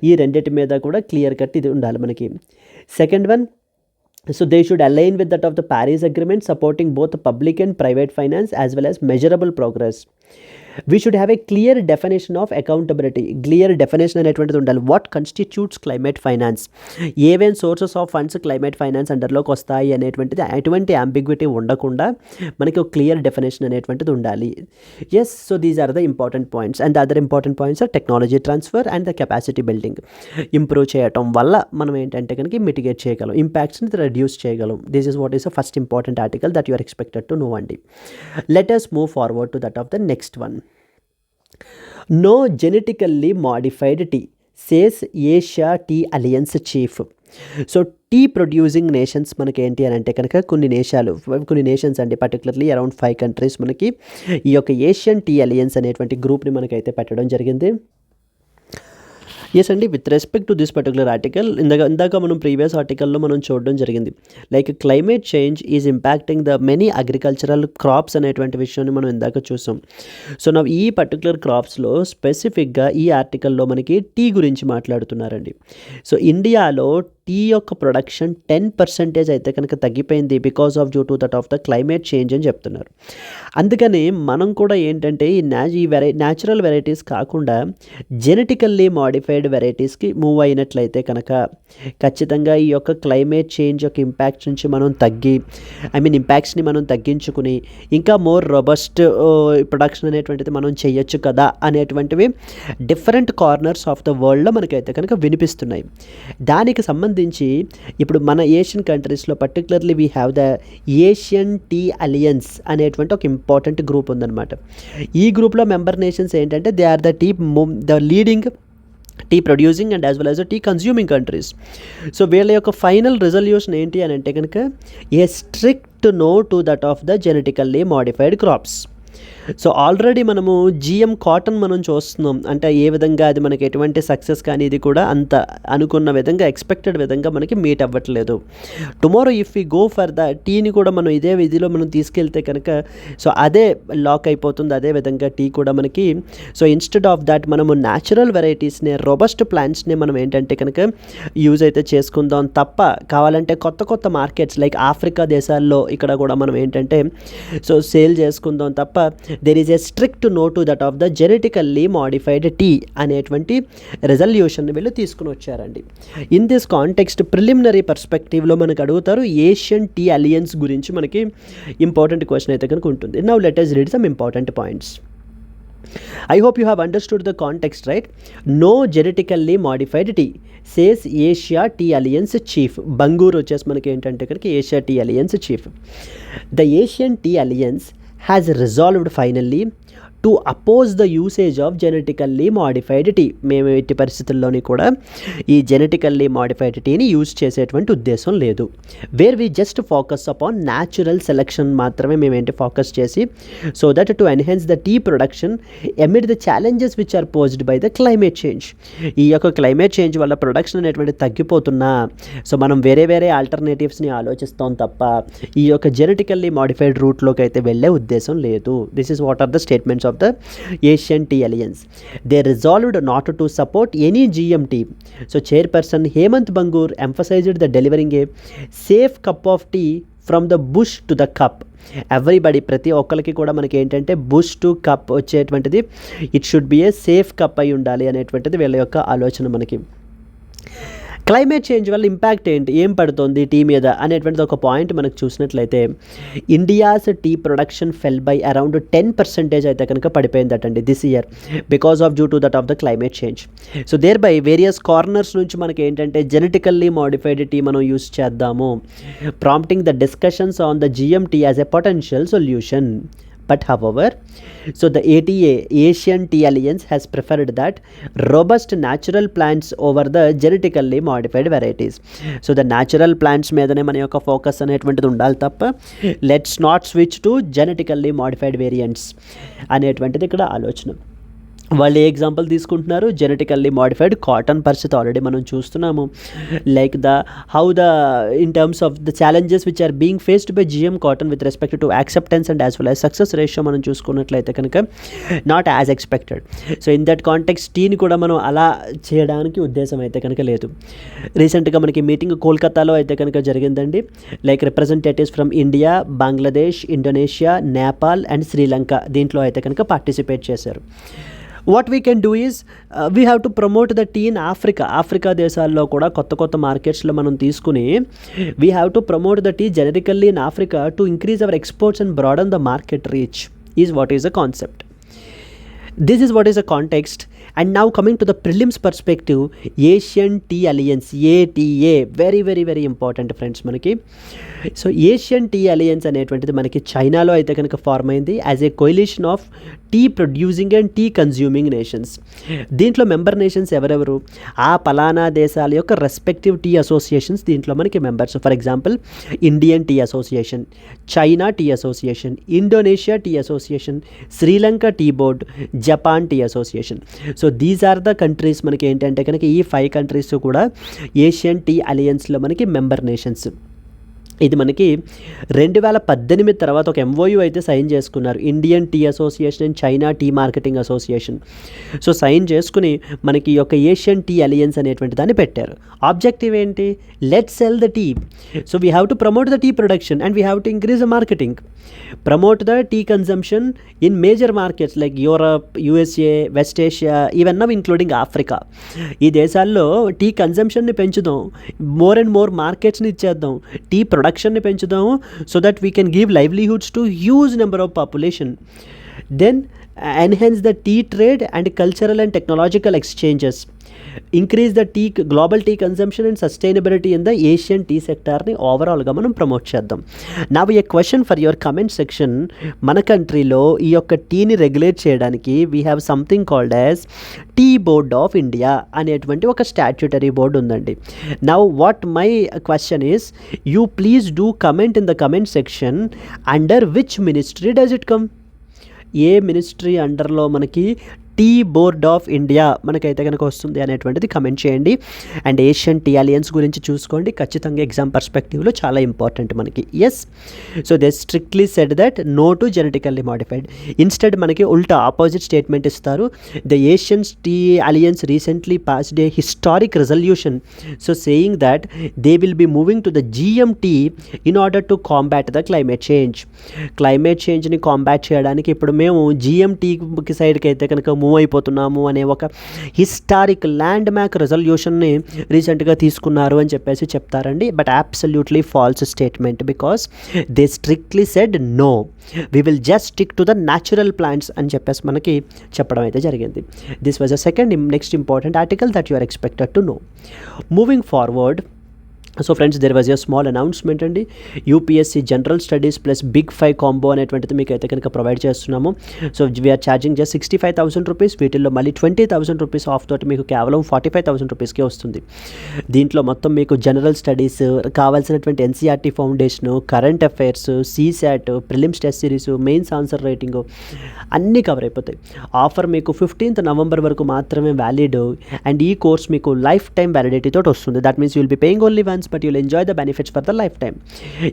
ఈ రెండింటి మీద కూడా క్లియర్ కట్ ఇది ఉండాలి మనకి. Second one, so they should align with that of the Paris Agreement, supporting both public and private finance as well as measurable progress. We should have a clear definition of accountability. Clear definition అనేటువంటిది ఉండాలి. వాట్ కన్స్టిట్యూట్స్ క్లైమేట్ ఫైనాన్స్, ఏవేం sources of funds climate finance అండర్లోకి వస్తాయి అనేటువంటిది ఎటువంటి అంబిగ్విటీ ఉండకుండా మనకి ఒక క్లియర్ డెఫినేషన్ అనేటువంటిది ఉండాలి. Yes, so these are the important points. And the other important points are technology transfer and the capacity building. Improve చేయటం వల్ల మనం ఏంటంటే కనుక మిటిగేట్ చేయగలం, ఇంపాక్ట్స్ని రెడ్యూస్ చేయగలం. This is what is the first important article that you are expected to know అండి. Let us move forward to that of the next one. No genetically modified tea, says Asia Tea Alliance chief. So tea producing nations మనకి ఏంటి అని అంటే కనుక కొన్ని నేషన్స్ అండి, పర్టికులర్లీ అరౌండ్ 5 కంట్రీస్ మనకి ఈ యొక్క ఏషియన్ టీ అలియన్స్ అనేటువంటి గ్రూప్ని మనకైతే పెట్టడం జరిగింది. ఎస్ అండి, with respect to this particular article, ఇందాక మనం ప్రీవియస్ ఆర్టికల్లో మనం చూడడం జరిగింది, like climate change is impacting the many agricultural crops అనేటువంటి విషయాన్ని మనం ఇందాక చూసాం. సో నా ఈ పర్టికులర్ క్రాప్స్లో స్పెసిఫిక్గా ఈ ఆర్టికల్లో మనకి టీ గురించి మాట్లాడుతున్నారండి. సో ఇండియాలో టీ యొక్క ప్రొడక్షన్ 10% అయితే కనుక తగ్గిపోయింది because of due to that of the climate change అని చెప్తున్నారు. అందుకని మనం కూడా ఏంటంటే ఈ న్యాచురల్ వెరైటీస్ కాకుండా జెనెటికల్లీ మాడిఫైడ్ వెరైటీస్కి మూవ్ అయినట్లయితే కనుక ఖచ్చితంగా ఈ యొక్క క్లైమేట్ చేంజ్ యొక్క ఇంపాక్ట్స్ నుంచి మనం ఇంపాక్ట్స్ని మనం తగ్గించుకుని ఇంకా మోర్ రొబస్ట్ ప్రొడక్షన్ అనేటువంటిది మనం చేయొచ్చు కదా అనేటువంటివి డిఫరెంట్ కార్నర్స్ ఆఫ్ ద వరల్డ్లో మనకైతే కనుక వినిపిస్తున్నాయి. దానికి సంబంధించి ఇప్పుడు మన ఏషియన్ కంట్రీస్లో particularly we have the Asian tea alliance అనేటువంటి ఒక ఇంపార్టెంట్ గ్రూప్ ఉందన్నమాట. ఈ గ్రూప్లో మెంబర్ నేషన్స్ ఏంటంటే they are the leading tea producing and as well as tea consuming countries. So వీళ్ళ యొక్క ఫైనల్ రిజల్యూషన్ ఏంటి అని అంటే కనుక a strict no to that of the genetically modified crops. So already మనము జిఎం కాటన్ మనం చూస్తున్నాం, అంటే ఏ విధంగా అది మనకి ఎటువంటి సక్సెస్ కానీ ఇది కూడా అంత అనుకున్న విధంగా ఎక్స్పెక్టెడ్ విధంగా మనకి మీట్ అవ్వట్లేదు. Tomorrow if we go for the టీని కూడా మనం ఇదే విధిలో మనం తీసుకెళ్తే కనుక సో అదే లాక్ అయిపోతుంది. అదే విధంగా టీ కూడా మనకి సో ఇన్స్టెడ్ ఆఫ్ దాట్ మనము న్యాచురల్ వెరైటీస్ని రొబస్ట్ ప్లాంట్స్ని మనం ఏంటంటే కనుక యూజ్ అయితే చేసుకుందాం తప్ప కావాలంటే కొత్త మార్కెట్స్ లైక్ ఆఫ్రికా దేశాల్లో ఇక్కడ కూడా మనం ఏంటంటే సో సేల్ చేసుకుందాం తప్ప there is a strict no to that of the genetically modified tea అనేటువంటి రెజల్యూషన్ వీళ్ళు తీసుకుని వచ్చారండి. ఇన్ దిస్ కాంటెక్స్ట్ ప్రిలిమినరీ పర్స్పెక్టివ్లో మనకు అడుగుతారు ఏషియన్ టీ అలియన్స్ గురించి మనకి ఇంపార్టెంట్ క్వశ్చన్ అయితే కనుక ఉంటుంది. Now let us read some important points. I hope you have understood the context, right? No genetically modified tea, says Asia Tea Alliance chief. Bangur వచ్చేసి మనకి ఏంటంటే కనుక Asia tea alliance chief. The Asian Tea Alliance has resolved finally to oppose the usage of genetically modified tea. మేము ఎట్టి పరిస్థితుల్లోని కూడా ఈ జెనెటికల్లీ మాడిఫైడ్ టీని యూజ్ చేసేటువంటి ఉద్దేశం లేదు. Where we just focus upon natural selection మాత్రమే మేమేంటి ఫోకస్ చేసి so that to enhance the tea production amid the challenges which are posed by the climate change. ఈ యొక్క క్లైమేట్ చేంజ్ వల్ల ప్రొడక్షన్ అనేటువంటి తగ్గిపోతున్నా సో మనం వేరే ఆల్టర్నేటివ్స్ని ఆలోచిస్తాం తప్ప ఈ యొక్క జెనెటికల్లీ మాడిఫైడ్ రూట్లోకి అయితే వెళ్ళే ఉద్దేశం లేదు. This is what are the statements of the Asian Tea Alliance. They resolved not to support any GM tea. So chairperson Hemant Bangur emphasized the delivering a safe cup of tea from the bush to the cup. Everybody ప్రతి ఒక్కరికి కూడా మనకి ఏంటంటే బుష్ టు కప్ వచ్చేటువంటిది it should be a safe cup అయి ఉండాలి అనేటువంటిది వీళ్ళ యొక్క ఆలోచన మనకి. క్లైమేట్ చేంజ్ వల్ల ఇంపాక్ట్ ఏంటి, ఏం పడుతుంది టీ మీద అనేటువంటిది ఒక పాయింట్ మనకు చూసినట్లయితే India's tea production fell by around 10% అయితే కనుక పడిపోయిందటండి this year because of due to that of the climate change. So there by various corners నుంచి మనకి ఏంటంటే జెనెటికల్లీ మోడిఫైడ్ టీ మనం యూస్ చేద్దాము, prompting the discussions on the GMT as a potential solution. But however, so the ATA, Asian Tea Alliance, has preferred that robust natural plants over the genetically modified varieties. So the natural plants మీదనే మన యొక్క ఫోకస్ అనేటువంటిది ఉండాలి తప్ప let's not switch to genetically modified variants అనేటువంటిది ఇక్కడ ఆలోచన. వాళ్ళు ఏ ఎగ్జాంపుల్ తీసుకుంటున్నారు, జెనెటికల్లీ మోడిఫైడ్ కాటన్ పరిస్థితి ఆల్రెడీ మనం చూస్తున్నాము. Like in terms of the challenges which are being faced by GM cotton with respect to acceptance and as well as success ratio మనం చూసుకున్నట్లయితే కనుక not as expected. So in that context టీని కూడా మనం అలా చేయడానికి ఉద్దేశం అయితే కనుక లేదు. రీసెంట్గా మనకి మీటింగ్ కోల్కతాలో అయితే కనుక జరిగిందండి. Like representatives from India, Bangladesh, Indonesia, Nepal and Sri Lanka దీంట్లో అయితే కనుక పార్టిసిపేట్ చేశారు. What we can do is we have to promote the tea in Africa దేశాల్లో కూడా కొత్త మార్కెట్స్లో మనం తీసుకుని we have to promote the tea generically in Africa to increase our exports and broaden the market reach is what is the concept. This is what is the context. And now coming to the prelims perspective, Asian Tea Alliance, ATA, very important friends మనకి. సో ఏషియన్ టీ అలయన్స్ అనేటువంటిది మనకి చైనాలో అయితే కనుక ఫార్మ్ అయింది as a coalition of tea producing and tea consuming nations. దీంట్లో మెంబర్ నేషన్స్ ఎవరెవరు, ఆ పలానా దేశాల యొక్క రెస్పెక్టివ్ టీ అసోసియేషన్స్ దీంట్లో మనకి members. For example Indian tea association, China tea association, Indonesia tea association, Sri Lanka tea board, Japan tea association. So these are the countries మనకి ఏంటంటే కనుక ఈ 5 కంట్రీస్ కూడా ఏషియన్ టీ అలయన్స్లో మనకి మెంబర్ నేషన్స్. ఇది మనకి 2018 తర్వాత ఒక MOU అయితే సైన్ చేసుకున్నారు, Indian tea association and China tea marketing association. So sign చేసుకుని మనకి ఈ యొక్క ఏషియన్ టీ అలయన్స్ అనేటువంటి దాన్ని పెట్టారు. ఆబ్జెక్టివ్ ఏంటి, let's sell the tea. So we have to promote the tea production and we have to increase the marketing, promote the tea consumption in major markets like Europe, USA, west Asia, even now including Africa. ఈ దేశాల్లో టీ కన్జంప్షన్ని పెంచుదాం, మోర్ అండ్ మోర్ మార్కెట్స్ని ఇచ్చేద్దాం, టీ ప్రొడక్షన్ని పెంచుదాము so that we can give livelihoods to huge number of population. Then enhance the tea trade and cultural and technological exchanges, increase the global tea consumption and sustainability in the Asian tea సెక్టార్ని ఓవరాల్గా మనం ప్రమోట్ చేద్దాం. నా a question for your comment section, మన కంట్రీలో ఈ యొక్క టీని రెగ్యులేట్ చేయడానికి we have something called as tea board of India అనేటువంటి ఒక స్టాట్యూటరీ బోర్డు ఉందండి. Now what my question is, you please do comment in the comment section under which ministry does it come. ఏ మినిస్ట్రీ అండర్లో మనకి టీ బోర్డ్ ఆఫ్ ఇండియా మనకైతే కనుక వస్తుంది అనేటువంటిది కమెంట్ చేయండి. అండ్ ఏషియన్ టీ అలయన్స్ గురించి చూసుకోండి, ఖచ్చితంగా ఎగ్జామ్ పర్స్పెక్టివ్లో చాలా ఇంపార్టెంట్ మనకి. Yes, so they strictly said that no to genetically modified. Instead మనకి ఉల్టా ఆపోజిట్ స్టేట్మెంట్ ఇస్తారు. The Asian tea alliance recently passed a historic resolution, so saying that they will be moving to the GMT in order to combat the climate change. Climate చేంజ్ని కాంబాట్ చేయడానికి ఇప్పుడు మేము GMT సైడ్కి అయితే కనుక మూవ్ అయిపోతున్నాము అనే ఒక హిస్టారిక్ ల్యాండ్ మ్యాక్ రెజల్యూషన్ని రీసెంట్గా తీసుకున్నారు అని చెప్పేసి చెప్తారండి. But absolutely false statement, because they strictly said no, we will just stick to the natural plants అని చెప్పేసి మనకి చెప్పడం అయితే జరిగింది. This was a second next important article that you are expected to know. Moving forward, so friends there was a small announcement అండి. UPSC general studies plus big 5 combo అనేటువంటిది మీకు అయితే కనుక ప్రొవైడ్ చేస్తున్నాము. So we are charging just 65,000 rupees. వీటిల్లో మళ్ళీ 20,000 రూపీస్ ఆఫ్ తోటి మీకు కేవలం 45,000 రూపీస్కే వస్తుంది. దీంట్లో మొత్తం మీకు జనరల్ స్టడీస్ కావాల్సినటువంటి NCERT foundation, current affairs, CSAT, prelims test series, mains answer writing అన్నీ కవర్ అయిపోతాయి. ఆఫర్ మీకు 15th నవంబర్ వరకు మాత్రమే వ్యాలిడ్. అండ్ ఈ కోర్స్ మీకు లైఫ్ టైం వ్యాలిడిటీ తోటి వస్తుంది. That means you will be paying only once but you'll enjoy the benefits for the life time.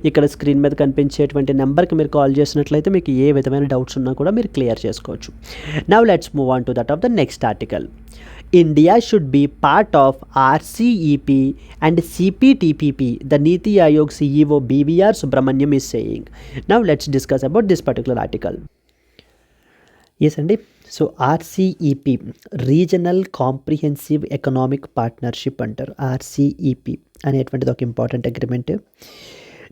ఇక్కడ స్క్రీన్ మీద కనిపించేటువంటి నెంబర్కి మీరు కాల్ చేసినట్లయితే మీకు ఏ విధమైన డౌట్స్ ఉన్నా కూడా మీరు క్లియర్ చేసుకోవచ్చు. Now let's move on to that of the next article. India should be part of RCEP and CPTPP, the Niti Aayog CEO BVR Subramaniam is saying. Now let's discuss about this particular article. Yes అండి. So RCEP regional comprehensive economic partnership అంటారు. ఆర్సీఈపీ అనేటువంటిది ఒక important agreement.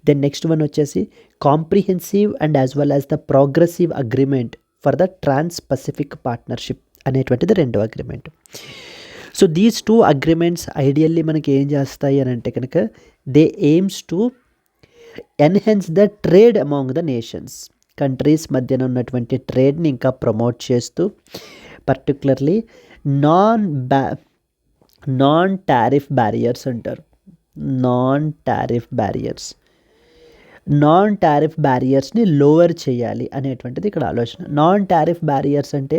Then next one వచ్చేసి comprehensive and as well as the progressive agreement for the trans Pacific partnership అనేటువంటిది రెండో అగ్రిమెంట్. So these two agreements ideally మనకి ఏం చేస్తాయి అని అంటే కనుక they aims to enhance the trade among the nations. Countries మధ్యన ఉన్నటువంటి ట్రేడ్ని ఇంకా ప్రమోట్ చేస్తూ పర్టికులర్లీ నాన్ టారిఫ్ బ్యారియర్స్ అంటారు. నాన్ టారిఫ్ బ్యారియర్స్ని లోవర్ చేయాలి అనేటువంటిది ఇక్కడ ఆలోచన. నాన్ టారిఫ్ బ్యారియర్స్ అంటే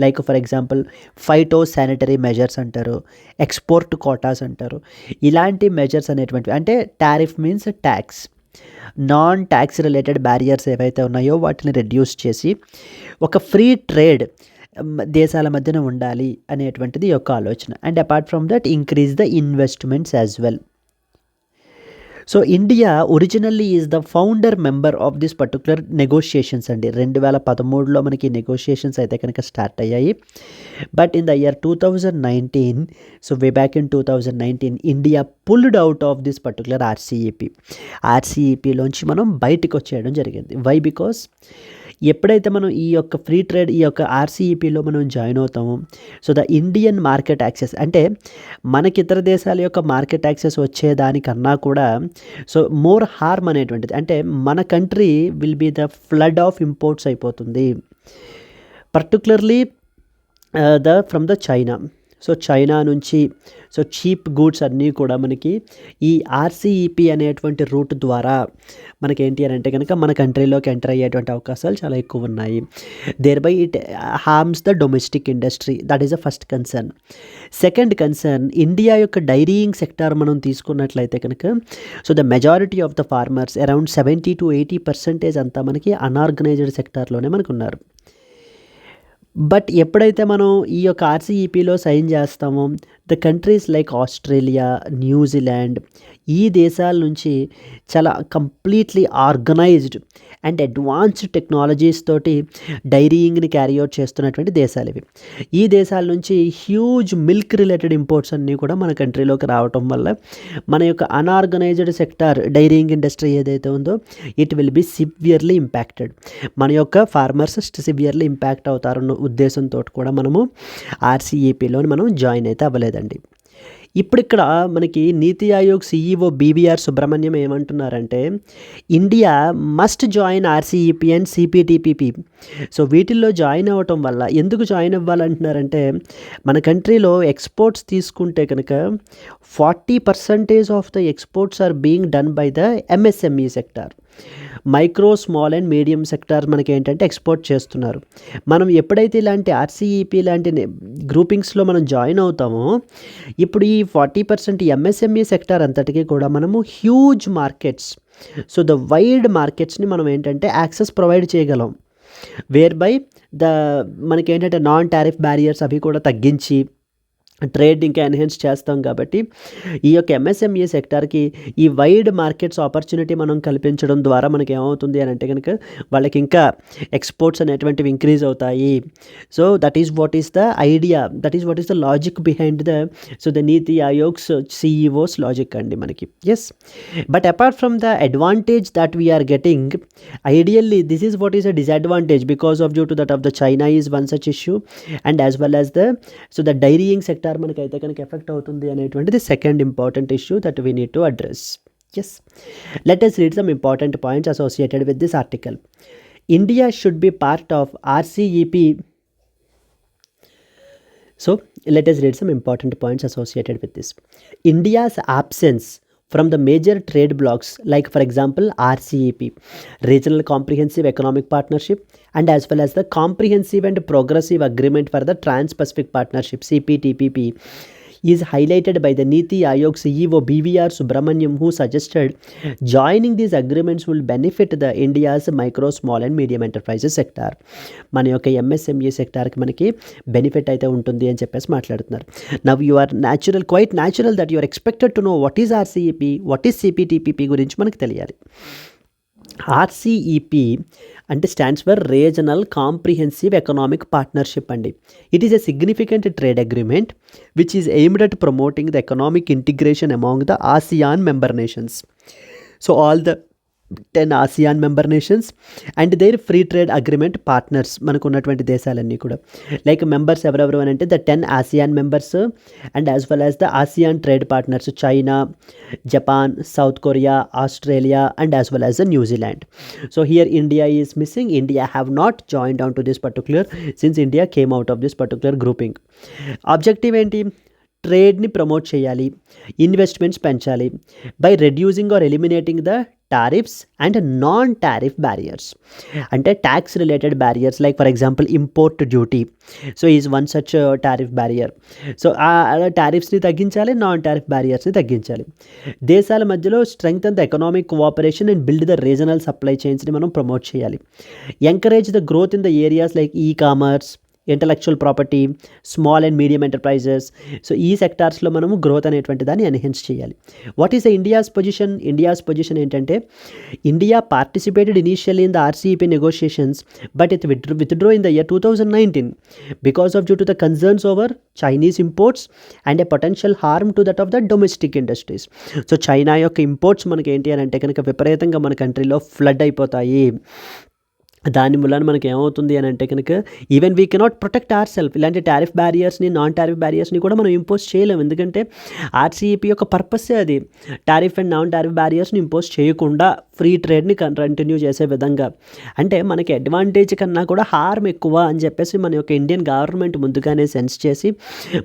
like for example phyto sanitary measures అంటారు, ఎక్స్పోర్ట్ కోటాస్ అంటారు. ఇలాంటి మెజర్స్ అనేటువంటివి అంటే tariff means tax. Non tax related barriers ఏవైతే ఉన్నాయో వాటిని రెడ్యూస్ చేసి ఒక ఫ్రీ ట్రేడ్ దేశాల మధ్యన ఉండాలి అనేటువంటిది యొక్క ఆలోచన. And apart from that increase the investments as well. So India originally is the founder member of this particular negotiations అండి. 2013లో మనకి నెగోషియేషన్స్ అయితే కనుక స్టార్ట్ అయ్యాయి. But in the year 2019, so way back in 2019 India pulled out of this particular ఆర్సీఈపీలోంచి మనం బయటకు వచ్చేయడం జరిగింది. వై? బికాస్ ఎప్పుడైతే మనం ఈ యొక్క ఫ్రీ ట్రేడ్ ఈ యొక్క ఆర్సీఈపీలో మనం జాయిన్ అవుతామో so the Indian market access అంటే మనకి ఇతర దేశాల యొక్క మార్కెట్ యాక్సెస్ వచ్చేదానికన్నా కూడా సో మోర్ హార్మ్ అనేటువంటిది అంటే మన country will be the flood of imports అయిపోతుంది. Particularly from the China. So China నుంచి సో చీప్ గూడ్స్ అన్నీ కూడా మనకి ఈ ఆర్సీఈపీ అనేటువంటి రూట్ ద్వారా మనకేంటి అని అంటే కనుక మన కంట్రీలోకి ఎంటర్ అయ్యేటువంటి అవకాశాలు చాలా ఎక్కువ ఉన్నాయి. There by it harms the domestic industry. That is the first concern. Second concern India యొక్క డైరీయింగ్ సెక్టార్ మనం తీసుకున్నట్లయితే కనుక so the majority of the farmers around 70 to 80% అంతా మనకి అన్ఆర్గనైజ్డ్ సెక్టార్లోనే మనకు ఉన్నారు. బట్ ఎప్పుడైతే మనం ఈ యొక్క ఆర్సీఈపీలో సైన్ చేస్తామో the countries like Australia, New Zealand ఈ దేశాల నుంచి చాలా completely organised and advanced technologies తోటి డైరీయింగ్ని క్యారీ అవుట్ చేస్తున్నటువంటి దేశాలు ఇవి. ఈ దేశాల నుంచి హ్యూజ్ మిల్క్ రిలేటెడ్ ఇంపోర్ట్స్ అన్నీ కూడా మన కంట్రీలోకి రావటం వల్ల మన యొక్క అన్ఆర్గనైజ్డ్ సెక్టార్ డైరీయింగ్ ఇండస్ట్రీ ఏదైతే ఉందో it will B severely impacted. మన యొక్క ఫార్మర్స్ సివియర్లీ ఇంపాక్ట్ అవుతారన్న ఉద్దేశంతో కూడా మనము ఆర్సీఈపీలోని మనం జాయిన్ అయితే అవ్వలేదండి. ఇప్పుడు ఇక్కడ మనకి నీతి ఆయోగ్ CEO BVR సుబ్రహ్మణ్యం ఏమంటున్నారంటే India must join RCEP and CPTPP. So వీటిల్లో జాయిన్ అవ్వటం వల్ల ఎందుకు జాయిన్ అవ్వాలంటున్నారంటే మన కంట్రీలో ఎక్స్పోర్ట్స్ తీసుకుంటే కనుక 40% of the exports are being done by the MSME sector. Micro, small and medium sector మనకి ఏంటంటే ఎక్స్పోర్ట్ చేస్తున్నారు. మనం ఎప్పుడైతే ఇలాంటి ఆర్సీఈపీ లాంటి గ్రూపింగ్స్లో మనం జాయిన్ అవుతామో ఇప్పుడు ఈ 40% MSME సెక్టార్ అంతటికీ కూడా మనము huge markets so the wide మార్కెట్స్ని మనం ఏంటంటే యాక్సెస్ ప్రొవైడ్ చేయగలం. వేర్ బై మనకి ఏంటంటే నాన్ టారిఫ్ బ్యారియర్స్ అవి కూడా తగ్గించి ట్రేడ్ ఇంకా ఎన్హాన్స్ చేస్తాం. కాబట్టి ఈ యొక్క MSME సెక్టార్కి ఈ వైడ్ మార్కెట్స్ ఆపర్చునిటీ మనం కల్పించడం ద్వారా మనకి ఏమవుతుంది అని అంటే కనుక వాళ్ళకి ఇంకా ఎక్స్పోర్ట్స్ అనేటువంటివి ఇంక్రీజ్ అవుతాయి. So that is what is the idea, that is what is the logic behind the Niti Aayog's CEOs logic అండి మనకి. Yes, but apart from the advantage that we are getting ideally this is what is a disadvantage because of due to that of the China is one such issue and as well as the dairying sector మనకైతే కనుక ఎఫెక్ట్ అవుతుంది అనేటువంటిది second important issue that we need to address. Yes, let us read some important points associated with this article. India should be part of RCEP. So let us read some important points associated with this. India's absence from the major trade blocs like for example RCEP, Regional Comprehensive Economic Partnership, and as well as the Comprehensive and Progressive Agreement for the Trans-Pacific Partnership CPTPP is highlighted by the Niti Aayog CEO BVR Subramaniam, who suggested joining these agreements will benefit the India's micro, small and medium enterprises sector. మన యొక్క MSME సెక్టార్కి మనకి బెనిఫిట్ అయితే ఉంటుంది అని చెప్పేసి మాట్లాడుతున్నారు. Now you are quite natural that you are expected to know what is RCEP, what is CPTPP గురించి మనకు తెలియాలి. ఆర్సీఈపీ అంటే stands for regional comprehensive economic partnership అండి. It is a significant trade agreement which is aimed at promoting the economic integration among the ASEAN member nations. So all the 10 ASEAN member nations and their free trade agreement partners మనకు ఉన్నటువంటి దేశాలన్నీ కూడా లైక్ మెంబర్స్ ఎవరెవరు అని అంటే the 10 ASEAN members and as well as the ASEAN trade partners China, Japan, South Korea, Australia and as well as the New Zealand. So here India is missing. India have not join down to this particular since India came out of this particular grouping. Objective ఏంటి? ట్రేడ్ని ప్రమోట్ చేయాలి, ఇన్వెస్ట్మెంట్స్ పెంచాలి by reducing or eliminating the tariffs and non tariff barriers. అంటే tax related barriers like for example import duty. So is one such tariff barrier. So ఆ టారిఫ్స్ని తగ్గించాలి, నాన్ టారిఫ్ బ్యారియర్స్ని తగ్గించాలి. దేశాల మధ్యలో strength and the economic cooperation and build the regional supply చైన్స్ని మనం ప్రమోట్ చేయాలి. Encourage the growth in the areas like e commerce, intellectual property, small and medium enterprises. So ఈ సెక్టార్స్లో మనము గ్రోత్ అనేటువంటి దాన్ని ఎన్హాన్స్ చేయాలి. What is the India's position? India's position ఏంటంటే India participated initially in the RCEP negotiations but it withdraw in the year 2019 because of due to the concerns over Chinese imports and a potential harm to that of the domestic industries. So China యొక్క ఇంపోర్ట్స్ మనకి ఏంటి అని అంటే కనుక విపరీతంగా మన కంట్రీలో ఫ్లడ్ అయిపోతాయి. దాని మూలన మనకి ఏమవుతుంది అని అంటే కనుక even we cannot protect our self. ఇలాంటి టారిఫ్ బ్యారియర్స్ని, నాన్ టారిఫ్ బ్యారియర్స్ని కూడా మనం ఇంపోజ్ చేయలేము. ఎందుకంటే ఆర్సీఈపీ యొక్క పర్పస్సే అది, టారిఫ్ అండ్ నాన్ టారిఫ్ బ్యారియర్స్ని ఇంపోజ్ చేయకుండా ఫ్రీ ట్రేడ్ని కంటిన్యూ చేసే విధంగా. అంటే మనకి అడ్వాంటేజ్ కన్నా కూడా హార్మ్ ఎక్కువ అని చెప్పేసి మన యొక్క ఇండియన్ గవర్నమెంట్ ముందుగానే సెన్స్ చేసి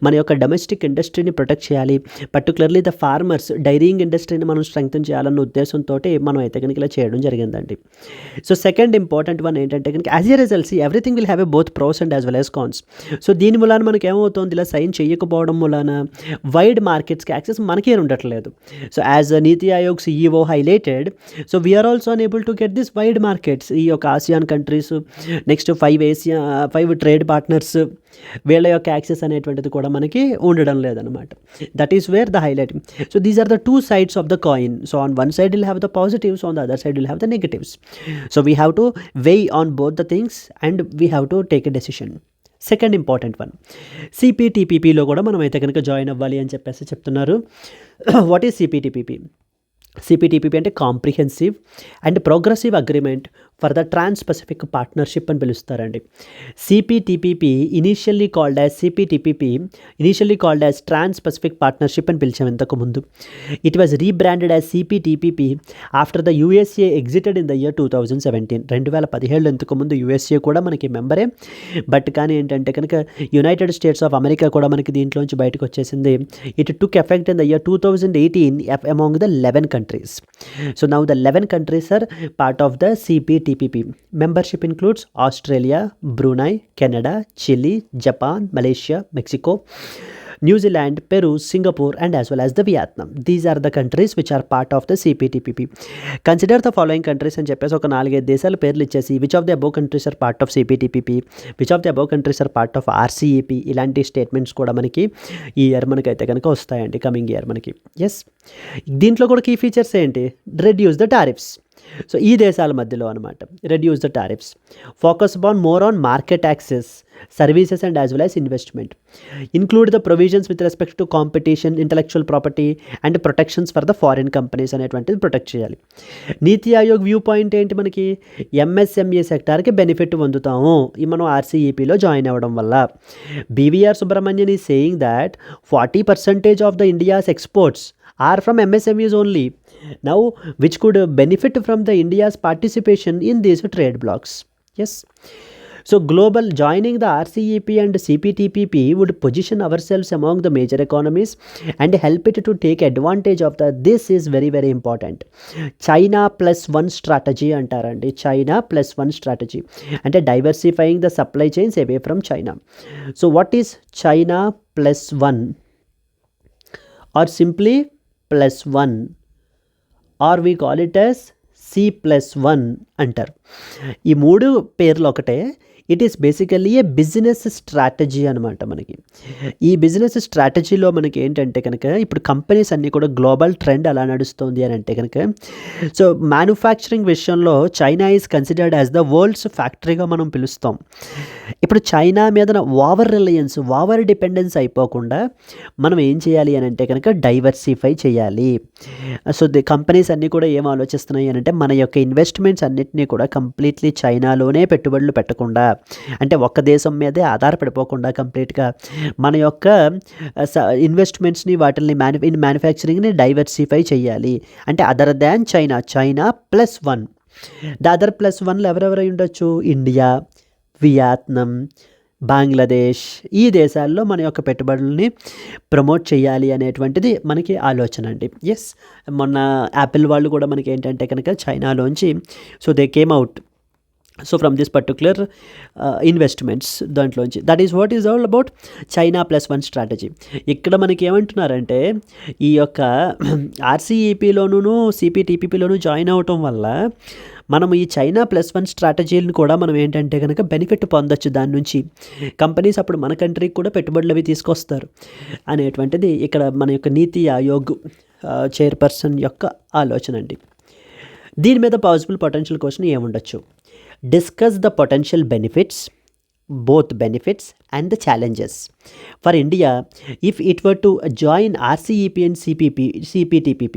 మన యొక్క డొమెస్టిక్ ఇండస్ట్రీని ప్రొటెక్ట్ చేయాలి, పర్టికులర్లీ ద ఫార్మర్స్, డైరింగ్ ఇండస్ట్రీని మనం స్ట్రెంగ్తన్ చేయాలన్న ఉద్దేశంతో మనం అయితే కనుక ఇలా చేయడం జరిగిందండి. సో సెకండ్ ఇంపార్టెంట్ ఏంటంటే కనుక as a result everything will have a both pros and as well as cons. So దీని మూలాన మనకి ఏమవుతుంది, ఇలా సైన్ చేయకపోవడం మూలాన వైడ్ మార్కెట్స్కి యాక్సెస్ మనకే ఉండట్లేదు. So as Niti Aayog CEO highlighted, so we are also unable to get this wide markets. ఈ యొక్క ASEAN countries, next 5 trade partners, వీళ్ళ యొక్క యాక్సెస్ అనేటువంటిది కూడా మనకి ఉండడం లేదనమాట. That is where the highlighting. So these are the 2 sides of the coin. So on one side will have the positives, on the other side will have the negatives. So we have to weigh on both the things and we have to take a decision. Second important one, CPTPPలో కూడా మనం అయితే కనుక జాయిన్ అవ్వాలి అని చెప్పేసి చెప్తున్నారు. What is CPTPP? CPTPP అంటే comprehensive and progressive agreement for the trans Pacific partnership అని పిలుస్తారండి. CPTPP initially called as trans Pacific partnership అని పిలిచాం ఇంతకు ముందు. It was rebranded as CPTPP after the USA exited in the year 2017. 2017 ఇంతకు ముందు USA కూడా మనకి మెంబరే, బట్ కానీ ఏంటంటే కనుక యునైటెడ్ స్టేట్స్ ఆఫ్ అమెరికా కూడా మనకి దీంట్లోంచి బయటకు వచ్చేసింది. It took effect in the year 2018 among the 11 countries. So now the 11 countries are part of the CPTPP. Membership includes Australia, Brunei, Canada, Chile, Japan, Malaysia, Mexico, New Zealand, Peru, Singapore and as well as the Vietnam. These are the countries which are part of the CPTPP. Consider the following countries అని చెప్పేసి ఒక 4-5 దేశాల పేర్లు ఇచ్చేసి which of the above countries are part of CPTPP, which of the above countries are part of RCEP, ఇలాంటి స్టేట్మెంట్స్ కూడా మనకి ఈ ఇయర్ మనకైతే కనుక వస్తాయండి, కమింగ్ ఇయర్ మనకి. ఎస్, దీంట్లో కూడా కీ ఫీచర్స్ ఏంటి? Reduce the tariffs. సో ఈ దేశాల మధ్యలో అనమాట, reduce the tariffs, focus upon more on market access, services and as well as investment, include the provisions with respect to competition, intellectual property and protections for the foreign companies అనేటువంటిది ప్రొటెక్ట్ చేయాలి. నీతి ఆయోగ్ వ్యూ పాయింట్ ఏంటి మనకి? MSME సెక్టార్కి బెనిఫిట్ పొందుతాము ఈ మనం RCEPలో జాయిన్ అవ్వడం వల్ల. BVR Subrahmanyam is saying that 40% of the India's exports are from MSMEs only now, which could benefit from the India's participation in these trade blocks. Yes, so global joining the RCEP and CPTPP would position ourselves among the major economies and help it to take advantage of the, this is very very important, China plus one strategy antarandi. China plus one strategy అంటే diversifying the supply chains away from China. So what is China plus one, or simply +1, or we call it as C+1 అంటారు. ఈ 3 పేర్లు ఒకటే, it is basically a business strategy అనమాట. మనకి ఈ బిజినెస్ స్ట్రాటజీలో మనకి ఏంటంటే కనుక ఇప్పుడు కంపెనీస్ అన్నీ కూడా గ్లోబల్ ట్రెండ్ ఎలా నడుస్తుంది అని అంటే కనుక, సో మ్యానుఫ్యాక్చరింగ్ విషయంలో China is considered as the world's ఫ్యాక్టరీగా మనం పిలుస్తాం. ఇప్పుడు చైనా మీద ఓవర్ రిలయన్స్, ఓవర్ డిపెండెన్స్ అయిపోకుండా మనం ఏం చేయాలి అని అంటే కనుక డైవర్సిఫై చేయాలి. సో ది కంపెనీస్ అన్నీ కూడా ఏం ఆలోచిస్తున్నాయి అని అంటే మన యొక్క ఇన్వెస్ట్మెంట్స్ అన్నిటినీ కూడా కంప్లీట్లీ చైనాలోనే పెట్టుబడులు పెట్టకుండా, అంటే ఒక్క దేశం మీదే ఆధారపడిపోకుండా కంప్లీట్గా మన యొక్క ఇన్వెస్ట్మెంట్స్ని వాటిని మ్యానుఫ్యాక్చరింగ్ని డైవర్సిఫై చేయాలి. అంటే other than China, China +1. The other +1లో ఎవరెవరై ఉండొచ్చు? ఇండియా, వియత్నాం, బంగ్లాదేశ్, ఈ దేశాల్లో మన యొక్క పెట్టుబడుల్ని ప్రమోట్ చేయాలి అనేటువంటిది మనకి ఆలోచన అండి. ఎస్, మొన్న యాపిల్ వాళ్ళు కూడా మనకి ఏంటంటే కనుక చైనాలోంచి so they came out so from this particular investments దాంట్లోంచి. That is what is all about China +1 strategy. ఇక్కడ మనకి ఏమంటున్నారంటే ఈ యొక్క ఆర్సీఈపీలోనూ సిపిటిపిపిలోనూ జాయిన్ అవటం వల్ల మనం ఈ చైనా +1 స్ట్రాటజీలను కూడా మనం ఏంటంటే కనుక బెనిఫిట్ పొందొచ్చు దాని నుంచి. కంపెనీస్ అప్పుడు మన కంట్రీకి కూడా పెట్టుబడులు అవి తీసుకొస్తారు అనేటువంటిది ఇక్కడ మన యొక్క నీతి ఆయోగ్ చైర్పర్సన్ యొక్క ఆలోచన అండి. దీని మీద పాసిబుల్ పొటెన్షియల్ క్వశ్చన్ ఏముండొచ్చు? Discuss the potential benefits, both benefits and the challenges for India if it were to join RCEP and CPTPP.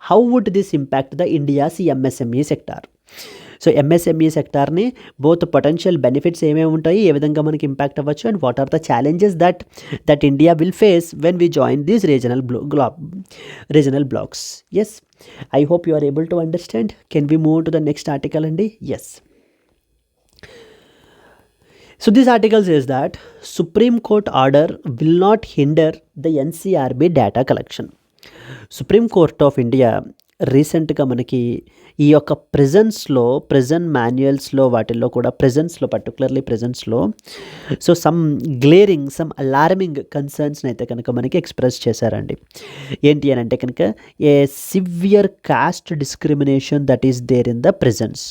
How would this impact the India's MSME sector? So MSME సెక్టార్ని బోత్ పొటెన్షియల్ బెనిఫిట్స్ ఏమేమి ఉంటాయి, ఏ విధంగా మనకి ఇంపాక్ట్ అవ్వచ్చు, and what are the challenges that India will face when we join these regional blocks. Yes, I hope you are able to understand. Can we move to the next article అండి? Yes. So this article says that Supreme Court order will not hinder the NCRB data collection. Supreme Court of India రీసెంట్గా మనకి ఈ యొక్క ప్రెజెంట్ మాన్యువల్స్లో వాటిల్లో కూడా పర్టికులర్లీ ప్రెజెంట్స్లో సో సమ్ అలార్మింగ్ కన్సర్న్స్ని అయితే కనుక మనకి ఎక్స్ప్రెస్ చేశారండి. ఏంటి అని అంటే కనుక a severe caste discrimination that is there in the prisons.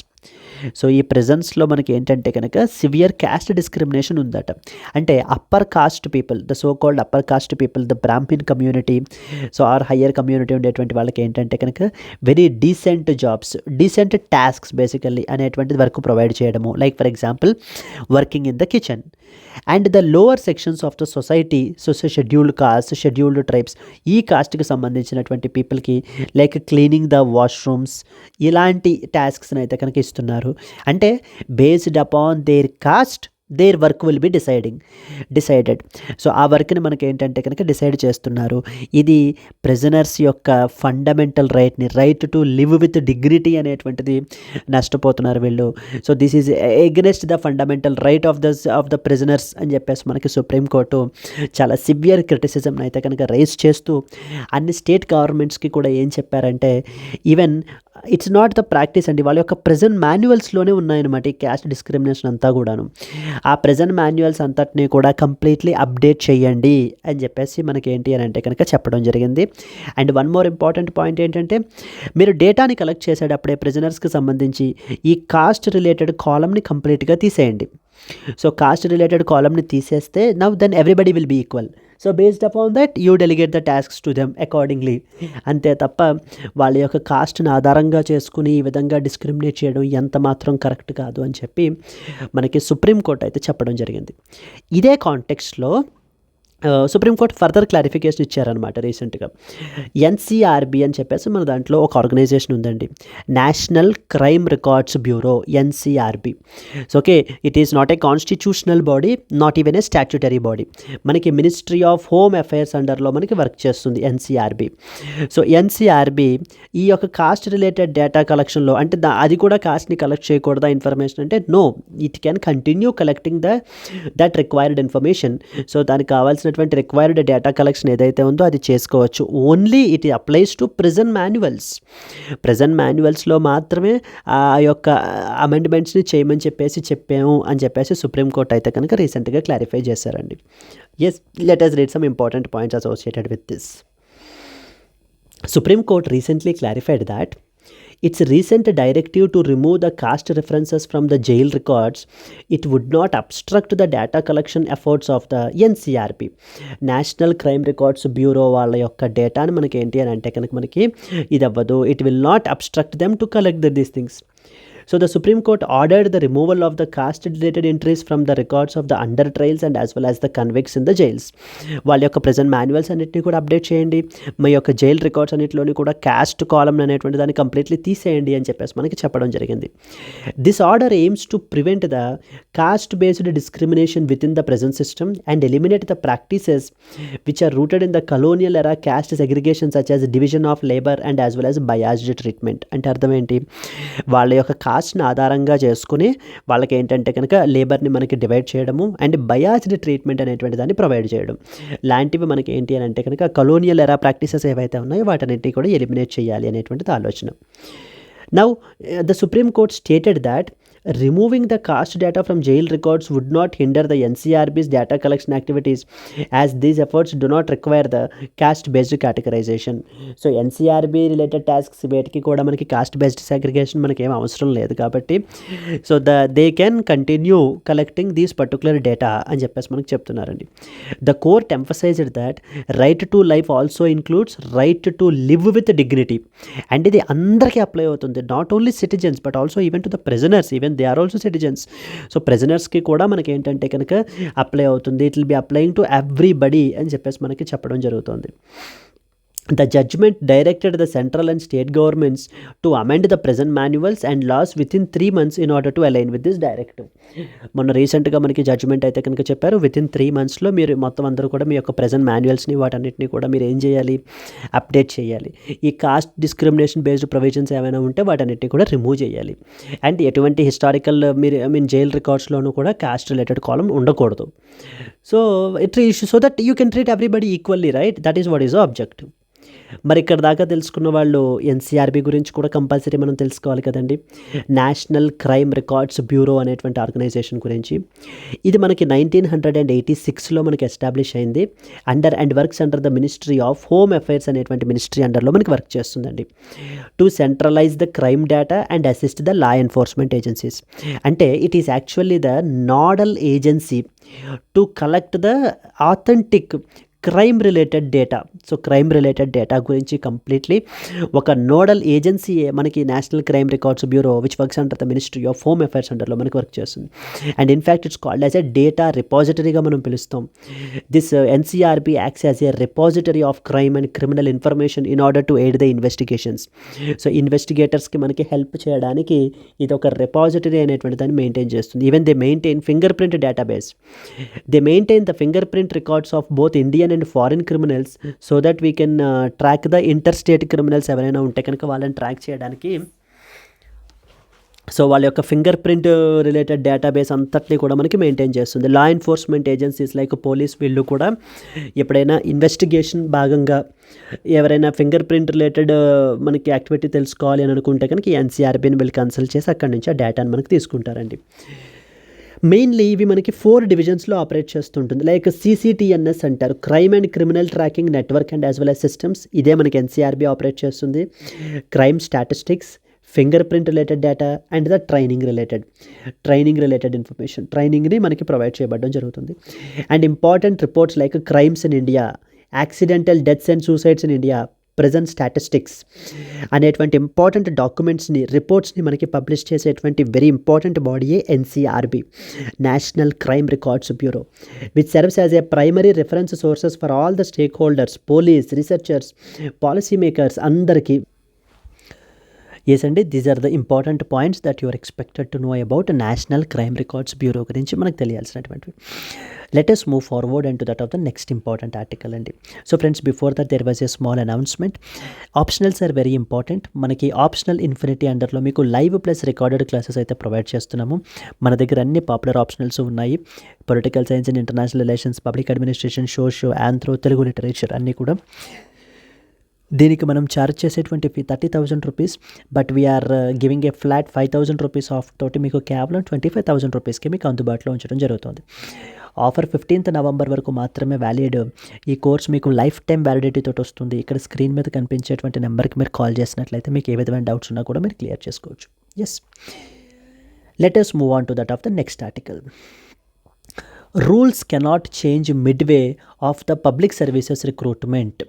So ఈ ప్రెజెన్స్లో మనకి ఏంటంటే కనుక సివియర్ క్యాస్ట్ డిస్క్రిమినేషన్ ఉందట. అంటే upper caste people, the so called upper caste people, the Brahmin community, so or higher community ఉండేటువంటి వాళ్ళకి ఏంటంటే కనుక very decent jobs, decent tasks basically అనేటువంటిది వర్క్ ప్రొవైడ్ చేయడము. Like for example working in the kitchen. And the lower sections of the society, so scheduled caste, scheduled tribes, ఈ కాస్ట్కి సంబంధించినటువంటి పీపుల్కి లైక్ క్లీనింగ్ ద వాష్రూమ్స్, ఇలాంటి టాస్క్స్ని అయితే కనుక ఇస్తున్నారు. అంటే based upon there cast their work will be decided. So ఆ వర్క్ని మనకి ఏంటంటే కనుక డిసైడ్ చేస్తున్నారు. ఇది ప్రిజనర్స్ యొక్క fundamental right to live with dignity అనేటువంటిది నష్టపోతున్నారు వీళ్ళు. So this is against the fundamental right of the prisoners అని చెప్పేసి మనకి సుప్రీంకోర్టు చాలా సివియర్ క్రిటిసిజం అయితే కనుక రైజ్ చేస్తూ అన్ని స్టేట్ గవర్నమెంట్స్కి కూడా ఏం చెప్పారంటే even it's not the practice అండి, వాళ్ళ యొక్క ప్రెజెంట్ మాన్యువల్స్లోనే ఉన్నాయన్నమాట ఈ క్యాస్ట్ డిస్క్రిమినేషన్ అంతా కూడాను. ఆ ప్రెజెంట్ మాన్యువల్స్ అంతటినీ కూడా కంప్లీట్లీ అప్డేట్ చేయండి అని చెప్పేసి మనకి ఏంటి అని అంటే కనుక చెప్పడం జరిగింది. And one more important point ఏంటంటే మీరు డేటాని కలెక్ట్ చేసేటప్పుడే ప్రిజనర్స్కి సంబంధించి ఈ కాస్ట్ రిలేటెడ్ కాలమ్ని కంప్లీట్గా తీసేయండి. సో కాస్ట్ రిలేటెడ్ కాలమ్ని తీసేస్తే now then everybody will be equal. So based upon that you delegate the tasks to them accordingly. అంతే తప్ప వాళ్ళ యొక్క కాస్ట్ని ఆధారంగా చేసుకుని ఈ విధంగా డిస్క్రిమినేట్ చేయడం ఎంత మాత్రం కరెక్ట్ కాదు అని చెప్పి మనకి సుప్రీంకోర్టు అయితే చెప్పడం జరిగింది. ఇదే కాంటెక్స్ట్లో సుప్రీంకోర్టు ఫర్దర్ క్లారిఫికేషన్ ఇచ్చారనమాట రీసెంట్గా. ఎన్సీఆర్బీ అని చెప్పేసి మన దాంట్లో ఒక ఆర్గనైజేషన్ ఉందండి, national crime records bureau, NCRB. So okay, it is not a constitutional body, not even a statutory body. మనకి మినిస్ట్రీ ఆఫ్ హోమ్ అఫైర్స్ అండర్లో మనకి వర్క్ చేస్తుంది ఎన్సీఆర్బీ. సో ఎన్సీఆర్బీ ఈ యొక్క కాస్ట్ రిలేటెడ్ డేటా కలెక్షన్లో అంటే అది కూడా కాస్ట్ని కలెక్ట్ చేయకూడదా ఇన్ఫర్మేషన్ అంటే no, it can continue collecting that required information. So దానికి కావాల్సిన రిక్వైర్డ్ డేటా కలెక్షన్ ఏదైతే ఉందో అది చేసుకోవచ్చు. Only it applies to prison మాన్యువల్స్లో మాత్రమే ఆ యొక్క అమెండ్మెంట్స్ని చేయమని చెప్పాము అని చెప్పేసి సుప్రీంకోర్టు అయితే కనుక రీసెంట్గా క్లారిఫై చేశారండి. Yes, let us read some important points associated with this. Supreme Court recently clarified that its recent directive to remove the caste references from the jail records, it would not obstruct the data collection efforts of the NCRP, national crime records bureau వాళ్ళ యొక్క డేటాని మనకి ఏంటి అని అంటే కనుక మనకి ఇది అవ్వదు. It will not obstruct them to collect these things. So the Supreme Court ordered the removal of the caste-related entries from the records of the under trials and as well as the convicts in the jails. వాళ్ళ యొక్క ప్రజెంట్ మాన్యువల్స్ అన్నిటిని కూడా అప్డేట్ చేయండి, మీ యొక్క జైల్ రికార్డ్స్ అన్నిటిలోని కూడా క్యాస్ట్ కాలమ్ అనేటువంటి దాన్ని కంప్లీట్లీ తీసేయండి అని చెప్పేసి మనకి చెప్పడం జరిగింది. This order AIIMS to prevent the caste based discrimination within the present system and eliminate the practices which are rooted in the colonial era caste segregation such as division of labor and as well as biased treatment. అంటే అర్థం ఏంటి, వాళ్ళ యొక్క కాస్ట్ని ఆధారంగా చేసుకుని వాళ్ళకి ఏంటంటే కనుక లేబర్ని మనకి డివైడ్ చేయడము అండ్ బయాస్డ్ ట్రీట్మెంట్ అనేటువంటి దాన్ని ప్రొవైడ్ చేయడం లాంటివి మనకి ఏంటి అని అంటే కనుక కలోనియల్ ఎరా ప్రాక్టీసెస్ ఏవైతే ఉన్నాయో వాటన్నిటిని కూడా ఎలిమినేట్ చేయాలి అనేటువంటిది ఆలోచన. Now, the Supreme Court stated that removing the caste data from jail records would not hinder the NCRB's data collection activities as these efforts do not require the caste based categorization. So NCRB related tasks వేటికి కూడా మనకి caste based segregation మనకి ఏం అవసరం లేదు కాబట్టి so they can continue collecting these particular data అని చెప్పేసి మనకి చెప్తున్నారండి. The court emphasized that right to life also includes right to live with dignity, and ఇది అందరికీ అప్లై అవుతుంది, not only citizens but also even to the prisoners, even they are also citizens. So ప్రిజనర్స్కి కూడా మనకి ఏంటంటే కనుక అప్లై అవుతుంది, it will be applying to everybody అని చెప్పేసి మనకి చెప్పడం జరుగుతుంది. The judgment directed the central and state governments to amend the present manuals and laws within 3 months in order to align with this directive. మొన్న రీసెంట్గా మనకి జడ్జ్మెంట్ అయితే కనుక చెప్పారు, వితిన్ 3 monthsలో మీరు మొత్తం అందరూ కూడా మీ యొక్క ప్రజెంట్ మాన్యువల్స్ని వాటన్నిటిని కూడా మీరు ఏం చేయాలి, అప్డేట్ చేయాలి. ఈ కాస్ట్ డిస్క్రిమినేషన్ బేస్డ్ ప్రొవిజన్స్ ఏమైనా ఉంటే వాటన్నిటిని కూడా రిమూవ్ చేయాలి. అండ్ ఎటువంటి హిస్టారికల్ మీరు జైల్ రికార్డ్స్లోనూ కూడా కాస్ట్ రిలేటెడ్ కాలం ఉండకూడదు. So so that you can treat everybody equally, right? That is what is objective. మరి ఇక్కడ దాకా తెలుసుకున్న వాళ్ళు ఎన్సీఆర్బీ గురించి కూడా కంపల్సరీ మనం తెలుసుకోవాలి కదండి. నేషనల్ క్రైమ్ రికార్డ్స్ బ్యూరో అనేటువంటి ఆర్గనైజేషన్ గురించి. ఇది మనకి 1986లో మనకి ఎస్టాబ్లిష్ అయింది and works under the ministry of home affairs అనేటువంటి మినిస్ట్రీ అండర్లో మనకి వర్క్ చేస్తుందండి. To centralise the crime data and assist the law enforcement agencies. అంటే it is actually the nodal agency to collect the authentic crime related data. So crime related data గురించి కంప్లీట్లీ ఒక నోడల్ ఏజెన్సీయే మనకి national crime records bureau which works under the ministry of home affairs అండర్లో మనకి వర్క్ చేస్తుంది. And in fact it's called as a data రిపాజిటరీగా మనం పిలుస్తాం. This NCRB acts as a repository of crime and criminal information in order to aid the investigations. So ఇన్వెస్టిగేటర్స్కి మనకి హెల్ప్ చేయడానికి ఇది ఒక రిపాజిటరీ అనేటువంటి దాన్ని మెయింటైన్ చేస్తుంది. Even they maintain finger print database. They maintain the finger print records of both Indian and foreign criminals so that we can track the inter state criminals ఎవరైనా ఉంటే కనుక వాళ్ళని ట్రాక్ చేయడానికి. సో వాళ్ళ యొక్క ఫింగర్ ప్రింట్ రిలేటెడ్ డేటాబేస్ అంతటినీ కూడా మనకి మెయింటైన్ చేస్తుంది. లా ఎన్ఫోర్స్మెంట్ ఏజెన్సీస్ లైక్ పోలీస్ వీళ్ళు కూడా ఎప్పుడైనా ఇన్వెస్టిగేషన్ భాగంగా ఎవరైనా ఫింగర్ ప్రింట్ రిలేటెడ్ మనకి యాక్టివిటీ తెలుసుకోవాలి అని అనుకుంటే కనుక ఈ ఎన్సీఆర్బీని వీళ్ళు కన్సల్ట్ చేసి అక్కడి నుంచి ఆ డేటాని మనకి తీసుకుంటారండి. మెయిన్లీ ఇవి మనకి 4 డివిజన్స్లో ఆపరేట్ చేస్తుంటుంది. లైక్ CCTNS అంటారు, crime and criminal tracking network and as well as systems. ఇదే మనకి ఎన్సీఆర్బీ ఆపరేట్ చేస్తుంది. Crime statistics, finger print related data and the training related information, ట్రైనింగ్ని మనకి ప్రొవైడ్ చేయబడడం జరుగుతుంది. And important reports like crimes in India, accidental deaths and suicides in India, present statistics అనేటువంటి ఇంపార్టెంట్ డాక్యుమెంట్స్ని రిపోర్ట్స్ని మనకి పబ్లిష్ చేసేటువంటి వెరీ ఇంపార్టెంట్ బాడీయే NCRB, national crime records bureau, which serves as a primary reference sources for all the stakeholders, police, researchers, policy makers అందరికీ. ఎస్ అండి, these are the important points that you are expected to know about national crime records bureau గురించి మనకు తెలియాల్సినటువంటివి. Let us move forward and to that of the next important article అండి. So friends, before that there was a small announcement. Optionals are very important. మనకి ఆప్షనల్ ఇన్ఫినిటీ అండర్లో మీకు లైవ్ ప్లస్ రికార్డెడ్ క్లాసెస్ అయితే ప్రొవైడ్ చేస్తున్నాము. మన దగ్గర అన్ని పాపులర్ ఆప్షనల్స్ ఉన్నాయి. Political science and international relations, public administration, socio, anthro, Telugu literature అన్నీ కూడా. దీనికి మనం ఛార్జ్ చేసేటువంటి fee 30,000 rupees, but we are giving a flat 5,000 rupees off తోటి మీకు కేవలం 25,000 రూపీస్కి మీకు అందుబాటులో ఉంచడం జరుగుతుంది. ఆఫర్ 15th నవంబర్ వరకు మాత్రమే వ్యాలిడ్. ఈ కోర్స్ మీకు లైఫ్ టైం వ్యాలిడిటీ తోటి వస్తుంది. ఇక్కడ స్క్రీన్ మీద కనిపించేటువంటి నెంబర్కి మీరు కాల్ చేసినట్లయితే మీకు ఏ విధమైన డౌట్స్ ఉన్నా కూడా మీరు క్లియర్ చేసుకోవచ్చు. Yes, let us move on to that of the next article. Rules cannot change midway of the public services recruitment.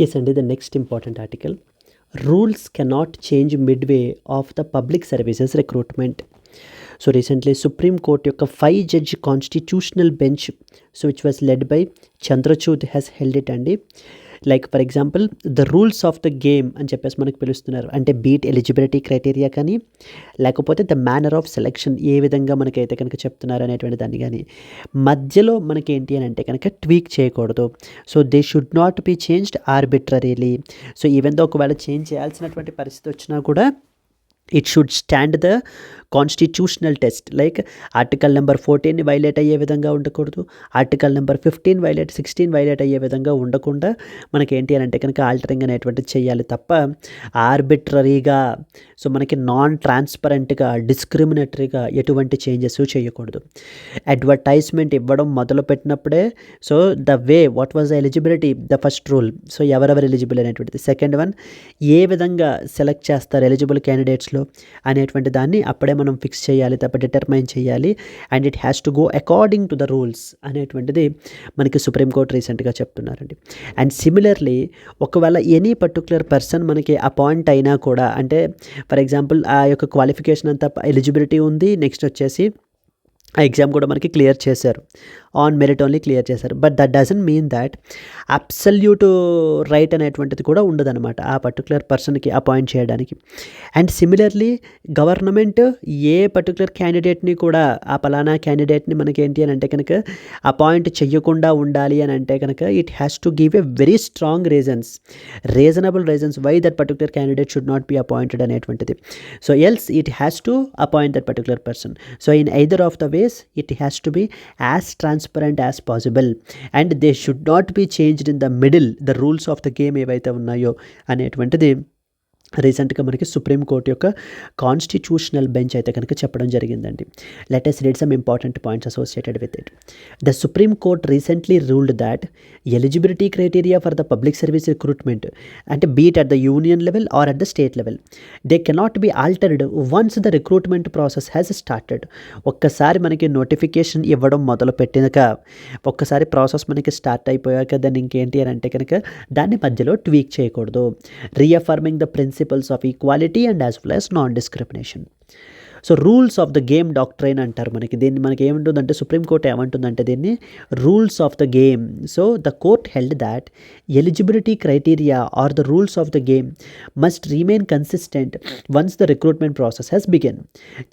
Yes అండి, the next important article. Rules cannot change midway of the public services recruitment. So recently supreme court యొక్క 5 judge constitutional bench which was led by Chandrachud has held it అండి. Like for example the rules of the game అని చెప్పేసి మనకు పిలుస్తున్నారు. అంటే బీట్ ఎలిజిబిలిటీ క్రైటీరియా కానీ, లేకపోతే ద మేనర్ ఆఫ్ సెలెక్షన్ ఏ విధంగా మనకైతే కనుక చెప్తున్నారు అనేటువంటి దాన్ని కానీ మధ్యలో మనకి ఏంటి అని అంటే కనుక ట్వీక్ చేయకూడదు. So they should not be changed arbitrarily. So even though ఒకవేళ చేంజ్ చేయాల్సినటువంటి పరిస్థితి వచ్చినా కూడా it should stand the constitutional test. Like article number 14 violate అయ్యే విధంగా ఉండకూడదు, ఆర్టికల్ నెంబర్ 16 వైలేట్ అయ్యే విధంగా ఉండకుండా మనకి ఏంటి అని అంటే కనుక ఆల్టరింగ్ అనేటువంటిది చేయాలి తప్ప ఆర్బిట్రరీగా, సో మనకి నాన్ ట్రాన్స్పరెంట్గా, డిస్క్రిమినేటరీగా ఎటువంటి చేంజెస్ చేయకూడదు. అడ్వర్టైజ్మెంట్ ఇవ్వడం మొదలు పెట్టినప్పుడే so the way what was the eligibility, the first rule, so ఎవరెవరు ఎలిజిబుల్ అనేటువంటిది. సెకండ్ వన్, ఏ విధంగా సెలెక్ట్ చేస్తారు ఎలిజిబుల్ క్యాండిడేట్స్లో అనేటువంటి దాన్ని అప్పుడే మనం ఫిక్స్ చేయాలి తప్ప డిటర్మైన్ చేయాలి. And it has to go according to the rules అనేటువంటిది మనకి సుప్రీంకోర్టు రీసెంట్గా చెప్తున్నారండి. అండ్ సిమిలర్లీ ఒకవేళ ఎనీ పర్టికులర్ పర్సన్ మనకి అపాయింట్ అయినా కూడా, అంటే ఫర్ ఎగ్జాంపుల్ ఆ యొక్క క్వాలిఫికేషన్ అంతా ఎలిజిబిలిటీ ఉంది, నెక్స్ట్ వచ్చేసి ఆ ఎగ్జామ్ కూడా మనకి క్లియర్ చేశారు, ఆన్ మెరిట్ ఓన్లీ క్లియర్ చేశారు. But that doesn't mean that absolute right అనేటువంటిది కూడా ఉండదన్నమాట ఆ పర్టికులర్ పర్సన్కి అపాయింట్ చేయడానికి. And similarly government a particular క్యాండిడేట్ని కూడా ఆ పలానా క్యాండిడేట్ని మనకి ఏంటి అని అంటే కనుక అపాయింట్ చెయ్యకుండా ఉండాలి అని అంటే కనుక it has to give a very strong reasonable reasons why that particular candidate should not be appointed అనేటువంటిది. So else it has to appoint that particular person. So in either of the ways it has to be as transparent as possible and they should not be changed in the middle, the rules of the game ఏవైతే ఉన్నాయో అనేటువంటిది రీసెంట్గా మనకి సుప్రీంకోర్టు యొక్క కాన్స్టిట్యూషనల్ బెంచ్ అయితే కనుక చెప్పడం జరిగిందండి. Let us read some important points associated with it. The Supreme Court recently ruled that eligibility criteria for the public service recruitment, and be it at the union level or at the state level, they cannot be altered once the recruitment process has started. ఒక్కసారి మనకి నోటిఫికేషన్ ఇవ్వడం మొదలు పెట్టినాక, ఒక్కసారి ప్రాసెస్ మనకి స్టార్ట్ అయిపోయాక దాన్ని ఇంకేంటి అని అంటే కనుక దాన్ని మధ్యలో ట్వీక్ చేయకూడదు. Reaffirming the principles of equality and as well as non discrimination. So rules of the game doctrine అంటారు మనకి దీన్ని. మనకి ఏముంటుందంటే సుప్రీంకోర్టు ఏమంటుందంటే దీన్ని rules of the game. So the court held that eligibility criteria are the rules of the game must remain consistent once the recruitment process has begin.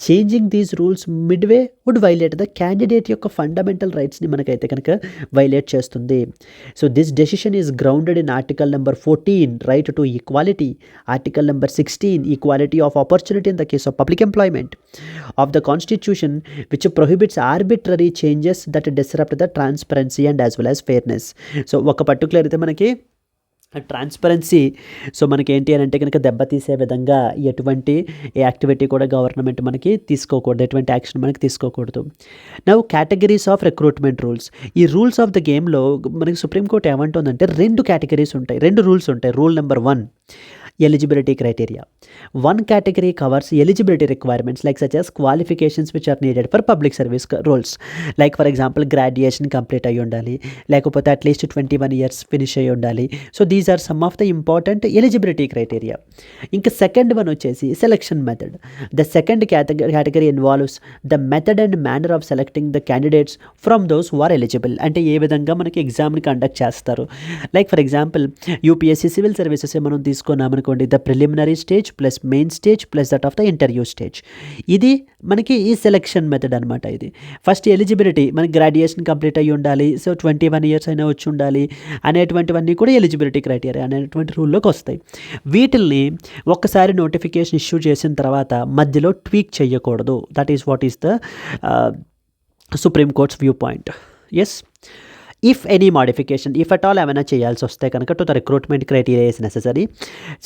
Changing these rules midway would violate the candidate యొక్క ఫండమెంటల్ రైట్స్ని మనకైతే కనుక వైలేట్ చేస్తుంది. So this decision is grounded in article number 14 right to equality, article number 16 equality of opportunity in the case of public employment of the constitution, which prohibits arbitrary changes that disrupt the transparency and as well as fairness. So ఒక పర్టికులర్ అయితే మనకి ట్రాన్స్పరెన్సీ సో మనకి ఏంటి అని అంటే కనుక దెబ్బతీసే విధంగా ఎటువంటి యాక్టివిటీ కూడా గవర్నమెంట్ మనకి తీసుకోకూడదు, ఎటువంటి యాక్షన్ మనకి తీసుకోకూడదు. Now categories of recruitment rules. ఈ రూల్స్ ఆఫ్ ద గేమ్లో మనకి సుప్రీంకోర్టు ఏమంటుందంటే 2 కేటగిరీస్ ఉంటాయి, 2 రూల్స్ ఉంటాయి. Rule number 1 eligibility criteria. One category covers eligibility requirements like such as qualifications which are needed for public service roles. Like for example graduation complete ayi undali, lekapothe at least 21 years finish ayi undali. So these are some of the important eligibility criteria. Inka second one vachesi selection method. The second category involves the method and manner of selecting the candidates from those who are eligible. Ante ఏ విధంగా మనకి ఎగ్జామ్ ని కండక్ట్ చేస్తారు. Like for example UPSC civil services మనం తీసుకున్నాం అనుకోండి, the preliminary stage plus main stage plus that of the interview stage. ఇది మనకి ఈ సెలెక్షన్ మెథడ్ అనమాట. ఇది ఫస్ట్ ఎలిజిబిలిటీ, మనకి గ్రాడ్యుయేషన్ కంప్లీట్ అయ్యి ఉండాలి, సో 21 years అయినా వచ్చి ఉండాలి అనేటువంటివన్నీ కూడా ఎలిజిబిలిటీ క్రైటీరియా అనేటువంటి రూల్లోకి వస్తాయి. వీటిల్ని ఒక్కసారి నోటిఫికేషన్ ఇష్యూ చేసిన తర్వాత మధ్యలో ట్వీక్ చేయకూడదు. That is what is the supreme court's view point. Yes, if any modification, if at all ఏమైనా చేయాల్సి వస్తే కనుక to the recruitment criteria is necessary,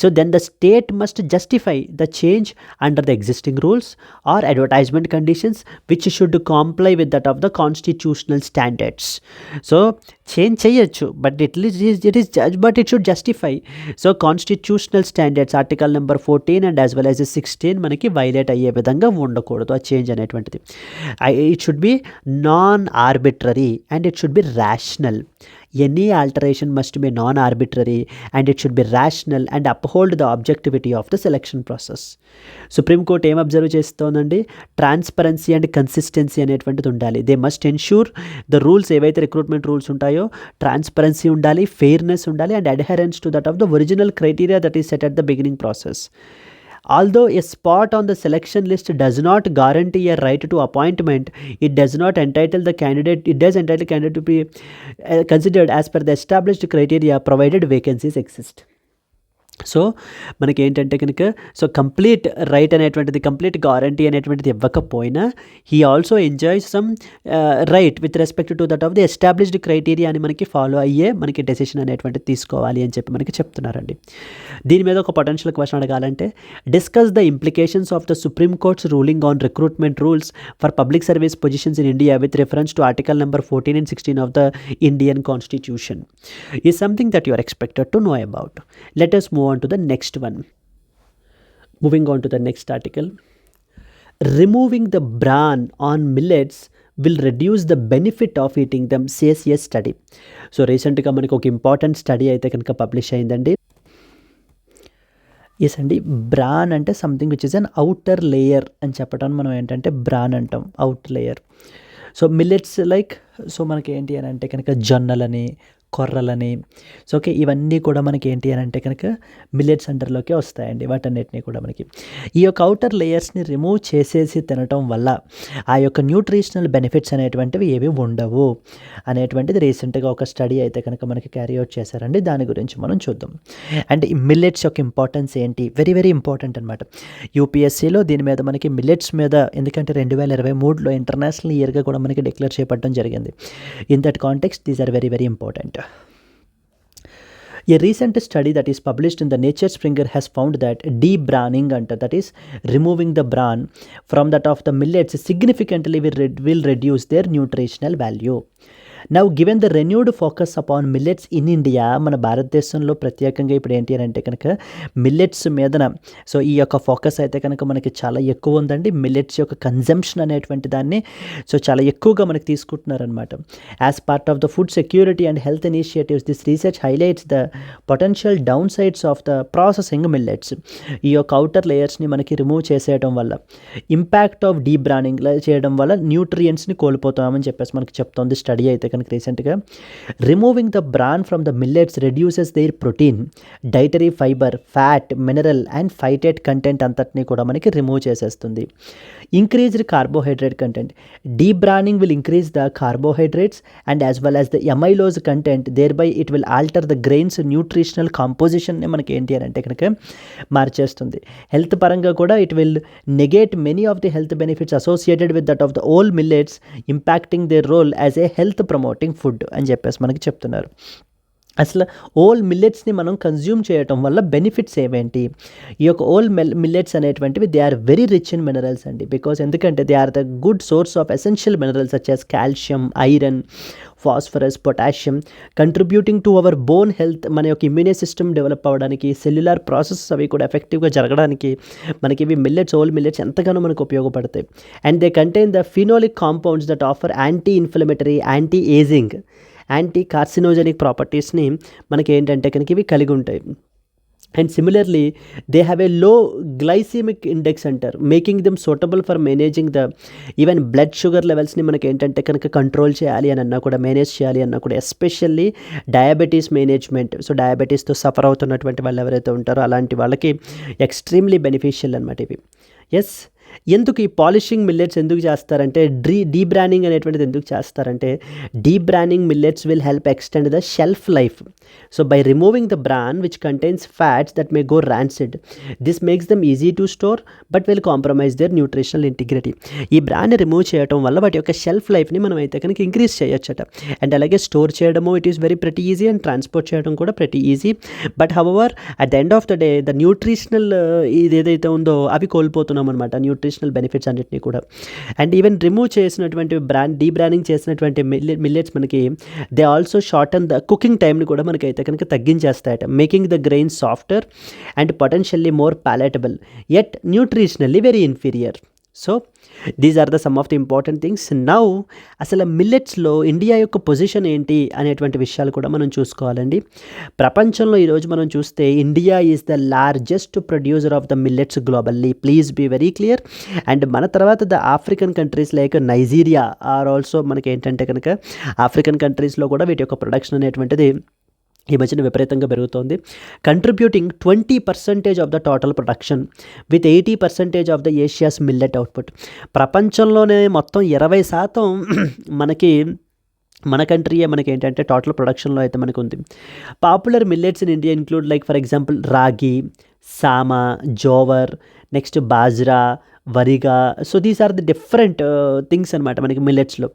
so then the state must justify the change under the existing rules or advertisement conditions which should comply with that of the constitutional standards. So change చేయొచ్చు, but it should justify. So constitutional standards article number 14 and as well as 16 మనకి వైలేట్ అయ్యే విధంగా ఉండకూడదు ఆ చేంజ్ అనేటువంటిది. It should B non arbitrary and it should B rational. Any alteration must be non-arbitrary and it should be rational and uphold the objectivity of the selection process. Supreme court ఏం అబ్జర్వ్ చేస్తోందండి, ట్రాన్స్పరెన్సీ అండ్ కన్సిస్టెన్సీ అనేటువంటిది ఉండాలి. They must ensure the rules ఏవైతే రిక్రూట్మెంట్ రూల్స్ ఉంటాయో ట్రాన్స్పరెన్సీ ఉండాలి, ఫెయిర్నెస్ ఉండాలి and adherence to that of the original criteria that is set at the beginning process. Although a spot on the selection list does not guarantee a right to appointment, it does entitle candidate to be considered as per the established criteria provided vacancies exist. So మనకి ఏంటంటే కనుక సో కంప్లీట్ రైట్ అనేటువంటిది, కంప్లీట్ గారంటీ అనేటువంటిది ఇవ్వకపోయినా he also enjoys some right with respect to that of the established criteria అని మనకి ఫాలో అయ్యే మనకి డెసిషన్ అనేటువంటిది తీసుకోవాలి అని చెప్పి మనకి చెప్తున్నారండి. దీని మీద ఒక పొటెన్షియల్ క్వశ్చన్ అడగాలంటే, discuss the implications of the supreme courts ruling on recruitment rules for public service positions in India with reference to article number 14 and 16 of the Indian Constitution is something that you are expected to know about. Let us move on to the next one. Moving on to the next article. Removing the bran on millets will reduce the benefit of eating them, says a study. So recently మనకి ఒక ఇంపార్టెంట్ స్టడీ అయితే కనుక పబ్లిష్ అయిందండి. ఎస్ అండి, బ్రాన్ అంటే something which is an outer layer అని చెప్పడం మనం ఏంటంటే బ్రాన్ అంటాం, outer layer. So millets like, so మనకి ఏంటి అని అంటే కనుక జొన్నలని, కొర్రలని, సో ఓకే ఇవన్నీ కూడా మనకి ఏంటి అని అంటే కనుక మిల్లెట్స్ అండర్లోకే వస్తాయండి. వాటన్నిటిని కూడా మనకి ఈ యొక్క అవుటర్ లేయర్స్ని రిమూవ్ చేసేసి తినటం వల్ల ఆ యొక్క న్యూట్రిషనల్ బెనిఫిట్స్ అనేటువంటివి ఏవి ఉండవు అనేటువంటిది రీసెంట్గా ఒక స్టడీ అయితే కనుక మనకి క్యారీ అవుట్ చేశారండి. దాని గురించి మనం చూద్దాం. అండ్ ఈ మిల్లెట్స్ యొక్క ఇంపార్టెన్స్ ఏంటి, వెరీ వెరీ ఇంపార్టెంట్ అనమాట. యూపీఎస్సీలో దీని మీద మనకి మిల్లెట్స్ మీద, ఎందుకంటే 2023లో ఇంటర్నేషనల్ ఇయర్గా కూడా మనకి డిక్లేర్ చేయబడడం జరిగింది. In that context these are very very important. A recent study that is published in the Nature Springer has found that de-branning, that is removing the bran from that of the millets, significantly will reduce their nutritional value. Now, given the renewed focus upon millets in India, మన భారతదేశంలో ప్రత్యేకంగా ఇప్పుడు ఏంటి అని అంటే కనుక మిల్లెట్స్ మీదన సో ఈ యొక్క ఫోకస్ అయితే కనుక మనకి చాలా ఎక్కువ ఉందండి. మిల్లెట్స్ యొక్క కన్జంప్షన్ అనేటువంటి దాన్ని సో చాలా ఎక్కువగా మనకి తీసుకుంటున్నారనమాట. As part of the food security and health initiatives, this research highlights the potential downsides of the processing millets. ఈ యొక్క అవుటర్ లేయర్స్ని మనకి రిమూవ్ చేసేయడం వల్ల, ఇంపాక్ట్ ఆఫ్ డీబ్రానింగ్ చేయడం వల్ల న్యూట్రియంట్స్ని కోల్పోతామని చెప్పేసి మనకి చెప్తోంది స్టడీ అయితే కనుక రీసెంట్గా. Removing the bran from the millets reduces their protein, dietary fibre, fat, mineral and phytate content అంతటినీ కూడా మనకి రిమూవ్ చేసేస్తుంది. Increased carbohydrate content, debranning will increase the carbohydrates and as well as the amylose content, there by it will alter the grains nutritional కాంపోజిషన్ని మనకి ఏంటి అని అంటే కనుక మార్చేస్తుంది. హెల్త్ పరంగా కూడా it will negate many of the health benefits associated with that of the whole millets, impacting their role as a health promoting food అని చెప్పేసి మనకి చెప్తున్నారు. అసలు ఓల్ మిల్లెట్స్ని మనం కన్జ్యూమ్ చేయటం వల్ల బెనిఫిట్స్ ఏమేంటి? ఈ యొక్క ఓల్ మిల్లెట్స్ అనేటువంటివి they are very rich in minerals అండి. బికాస్ ఎందుకంటే they are the good source of essential minerals such as calcium, iron, phosphorus, potassium, contributing to our bone health. మన యొక్క ఇమ్యూని సిస్టమ్ డెవలప్ అవ్వడానికి, సెల్యులార్ ప్రాసెస్ అవి కూడా ఎఫెక్టివ్గా జరగడానికి మనకి ఇవి మిల్లెట్స్, ఓల్ మిల్లెట్స్ ఎంతగానో మనకు ఉపయోగపడతాయి. And they contain the phenolic compounds that offer anti inflammatory, anti ageing, anti carcinogenic ప్రాపర్టీస్ని మనకి ఏంటంటే కనుక ఇవి కలిగి ఉంటాయి. And similarly they have a low glycemic index అంటారు, making them suitable for managing the even blood sugar లెవెల్స్ని మనకి ఏంటంటే కనుక కంట్రోల్ చేయాలి అని అన్నా కూడా, మేనేజ్ చేయాలి అన్నా కూడా, ఎస్పెషల్లీ డయాబెటీస్ మేనేజ్మెంట్. సో డయాబెటీస్తో సఫర్ అవుతున్నటువంటి వాళ్ళు ఎవరైతే ఉంటారో అలాంటి వాళ్ళకి ఎక్స్ట్రీమ్లీ బెనిఫిషియల్ అనమాట ఇవి. ఎస్, ఎందుకు ఈ పాలిషింగ్ మిల్లెట్స్ ఎందుకు చేస్తారంటే డీబ్రాండింగ్ అనేటువంటిది ఎందుకు చేస్తారంటే debranding millets will help extend the shelf life. So by removing the bran which contains fats that may go rancid, this makes them easy to store but will compromise their nutritional integrity. ఈ బ్రాన్ని రిమూవ్ చేయడం వల్ల వాటి యొక్క షెల్ఫ్ లైఫ్ని మనం అయితే కనుక ఇంక్రీజ్ చేయొచ్చట. అండ్ అలాగే స్టోర్ చేయడము it is very pretty easy and transport చేయడం కూడా pretty easy. But however at the end of the day the nutritional ఇది ఏదైతే ఉందో అవి కోల్పోతున్నాం అనమాట, న్యూట్రిషనల్ బెనిఫిట్స్ అన్నిటినీ కూడా. అండ్ ఈవెన్ రిమూవ్ చేసినటువంటి డీబ్రాండింగ్ చేసినటువంటి మిల్లెట్స్ మనకి they also shorten the cooking టైంని కూడా మనకైతే కనుక తగ్గించేస్తాయట, making the grain softer and potentially more palatable yet nutritionally very inferior. So these are the some of the important things. Now అసలు మిల్లెట్స్లో ఇండియా యొక్క పొజిషన్ ఏంటి అనేటువంటి విషయాలు కూడా మనం చూసుకోవాలండి. ప్రపంచంలో ఈరోజు మనం చూస్తే India is the largest producer of the millets globally, please be very clear. And మన తర్వాత the African countries like Nigeria are also మనకి ఏంటంటే కనుక ఆఫ్రికన్ కంట్రీస్లో కూడా వీటి యొక్క ప్రొడక్షన్ అనేటువంటిది ఈ మధ్యన విపరీతంగా పెరుగుతోంది, contributing 20% of the total production with 80% of the Asia's millet output. ప్రపంచంలోనే మొత్తం 20% మనకి మన కంట్రీయే మనకి ఏంటంటే టోటల్ ప్రొడక్షన్లో అయితే మనకు ఉంది. Popular millets in India include like for example ragi, sama, jowar, next bajra, వరిగా. So these are the different things అనమాట మనకి మిల్లెట్స్లో.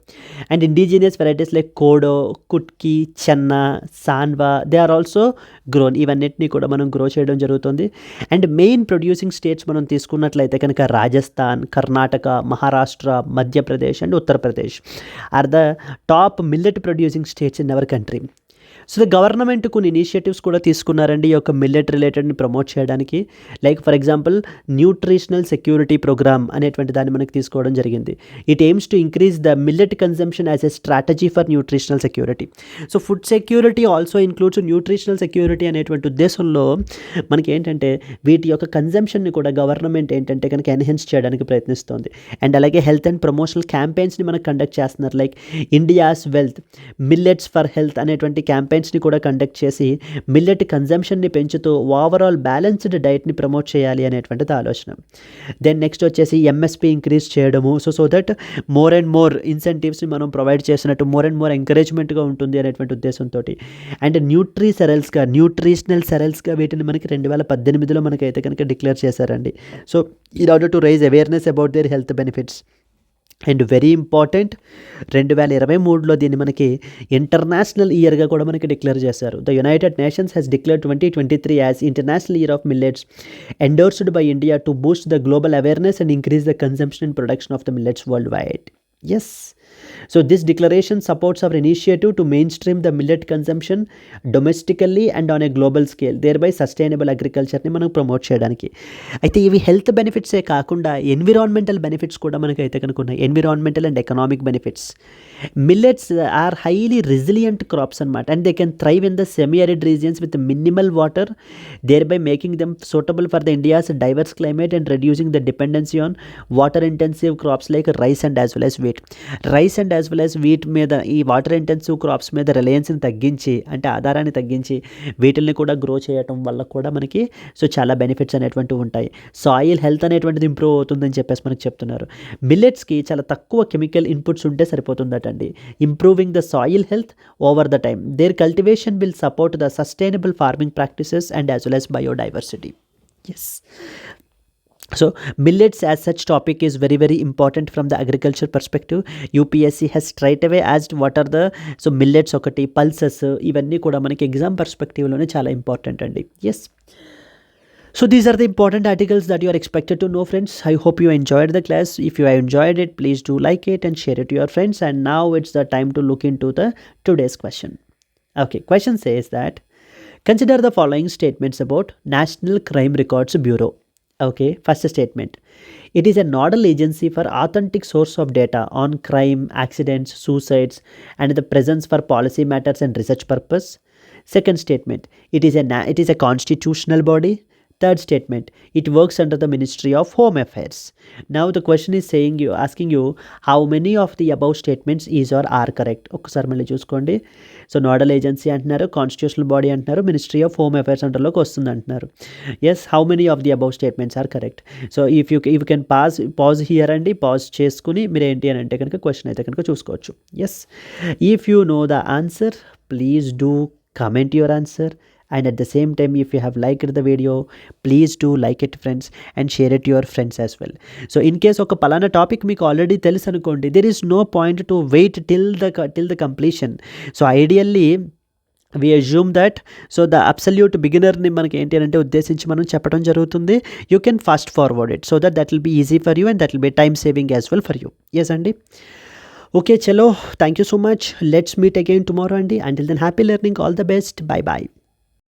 And indigenous varieties like kodo, kutki, chena, sanwa they are also grown. ఇవన్నిటిని కూడా మనం గ్రో చేయడం జరుగుతుంది. అండ్ మెయిన్ ప్రొడ్యూసింగ్ స్టేట్స్ మనం తీసుకున్నట్లయితే కనుక Rajasthan, Karnataka, Maharashtra, Madhya Pradesh and Uttar Pradesh are the top millet producing states in our country. So the government కొన్ని ఇనిషియేటివ్స్ కూడా తీసుకున్నారండి ఈ యొక్క మిల్లెట్ రిలేటెడ్ని ప్రమోట్ చేయడానికి. Like for example nutritional security program అనేటువంటి దాన్ని మనకి తీసుకోవడం జరిగింది. It aims to increase the millet consumption as a strategy for nutritional security. So food security also includes nutritional security అనేటువంటి ఉద్దేశంలో మనకి ఏంటంటే వీటి యొక్క కన్జంప్షన్ని కూడా గవర్నమెంట్ ఏంటంటే కనుక ఎన్హాన్స్ చేయడానికి ప్రయత్నిస్తోంది. అండ్ అలాగే హెల్త్ అండ్ ప్రమోషనల్ క్యాంపెయిన్స్ని మనకు కండక్ట్ చేస్తున్నారు. Like India's wealth, millets for health అనేటువంటి క్యాంపెయిన్స్ని కూడా కండక్ట్ చేసి మిల్లెట్ కన్జంప్షన్ని పెంచుతూ ఓవరాల్ బ్యాలెన్స్డ్ డైట్ని ప్రమోట్ చేయాలి అనేటువంటిది ఆలోచన. దెన్ నెక్స్ట్ వచ్చేసి ఎంఎస్పీ ఇంక్రీజ్ చేయడము. So that more and more ఇన్సెంటివ్స్ని మనం ప్రొవైడ్ చేసినట్టు మోర్ అండ్ మోర్ ఎంకరేజ్మెంట్గా ఉంటుంది అనేటువంటి ఉద్దేశంతో. అండ్ న్యూట్రిషనల్ సెరల్స్గా వీటిని మనకి 2018లో మనకైతే కనుక డిక్లేర్ చేశారండి. So in order to raise awareness about their health benefits. And very important 2023లో దీన్ని మనకి ఇంటర్నేషనల్ ఇయర్గా కూడా మనకి డిక్లేర్ చేశారు. The united nations has declare 2023 as international year of millets endorsed by India to boost the global awareness and increase the consumption and production of the millets worldwide. Yes. So this declaration supports our initiative to mainstream the millet consumption domestically and on a global scale, thereby sustainable agriculture ని మనం ప్రమోట్ చేయడానికి. అయితే ఇవి హెల్త్ బెనిఫిట్సే కాకుండా ఎన్విరాన్మెంటల్ బెనిఫిట్స్ కూడా మనకైతే కనుక ఉన్నాయి. Environmental and economic benefits. Millets are highly resilient crops అనమాట, and they can thrive in the semi arid regions with minimal water, thereby making them suitable for the India's diverse climate and reducing the dependency on water intensive crops like rice and as well as wheat. Rice and as well as wheat మీద ఈ వాటర్ ఇంటెన్సివ్ క్రాప్స్ మీద రిలయన్స్ని తగ్గించి అంటే ఆధారాన్ని తగ్గించి వీటిల్ని కూడా గ్రో చేయటం వల్ల కూడా మనకి సో చాలా బెనిఫిట్స్ అనేటువంటివి ఉంటాయి. సాయిల్ హెల్త్ అనేటువంటిది ఇంప్రూవ్ అవుతుందని చెప్పేసి మనకి చెప్తున్నారు. మిల్లెట్స్కి చాలా తక్కువ కెమికల్ ఇన్పుట్స్ ఉంటే సరిపోతుందటండి. Improving the soil health over the time. Their cultivation will support the sustainable farming practices and as well as biodiversity. Yes. So millets as such topic is very very important from the agriculture perspective. UPSC has straight away asked what are the so millets ఒకటి pulses ఇవన్నీ కూడా మనకి ఎగ్జామ్ పర్స్పెక్టివ్లోనే చాలా ఇంపార్టెంట్ అండి. Yes. So these are the important articles that you are expected to know, friends. I hope you enjoyed the class. If you have enjoyed it, please do like it and share it to your friends. And now it's the time to look into the today's question. Okay, question says that consider the following statements about National Crime Records Bureau. Okay, first statement. It is a nodal agency for authentic source of data on crime, accidents, suicides, and the presence for policy matters and research purpose. Second statement. It is a constitutional body. Third statement, it works under the Ministry of Home Affairs. Now the question is asking you how many of the above statements is or are correct. ఒక్కసారి మళ్ళీ చూసుకోండి. సో నోడల్ ఏజెన్సీ అంటున్నారు, కాన్స్టిట్యూషనల్ బాడీ అంటున్నారు, మినిస్ట్రీ ఆఫ్ హోమ్ అఫైర్స్ అండర్లోకి వస్తుంది అంటున్నారు. Yes, how many of the above statements are correct. So if you can pause here అండి, పాజ్ చేసుకుని మీరు ఏంటి అని అంటే కనుక క్వశ్చన్ అయితే కనుక చూసుకోవచ్చు. Yes, if you know the answer please do comment your answer, and at the same time if you have liked the video please do like it friends and share it to your friends as well. So in case ఒక పలానా టాపిక్ మీకు ఆల్రెడీ తెలుసు అనుకోండి, there is no point to wait till the completion. So ideally we assume that the absolute beginnerని మనకి ఏంటి అంటే ఉద్దేశించి మనం చెప్పడం జరుగుతుంది. You can fast forward it so that will be easy for you and that will be time saving as well for you. Yes అండి. Okay, chalo, thank you so much. Let's meet again tomorrow, Andy. Until then, happy learning. All the best. Bye bye.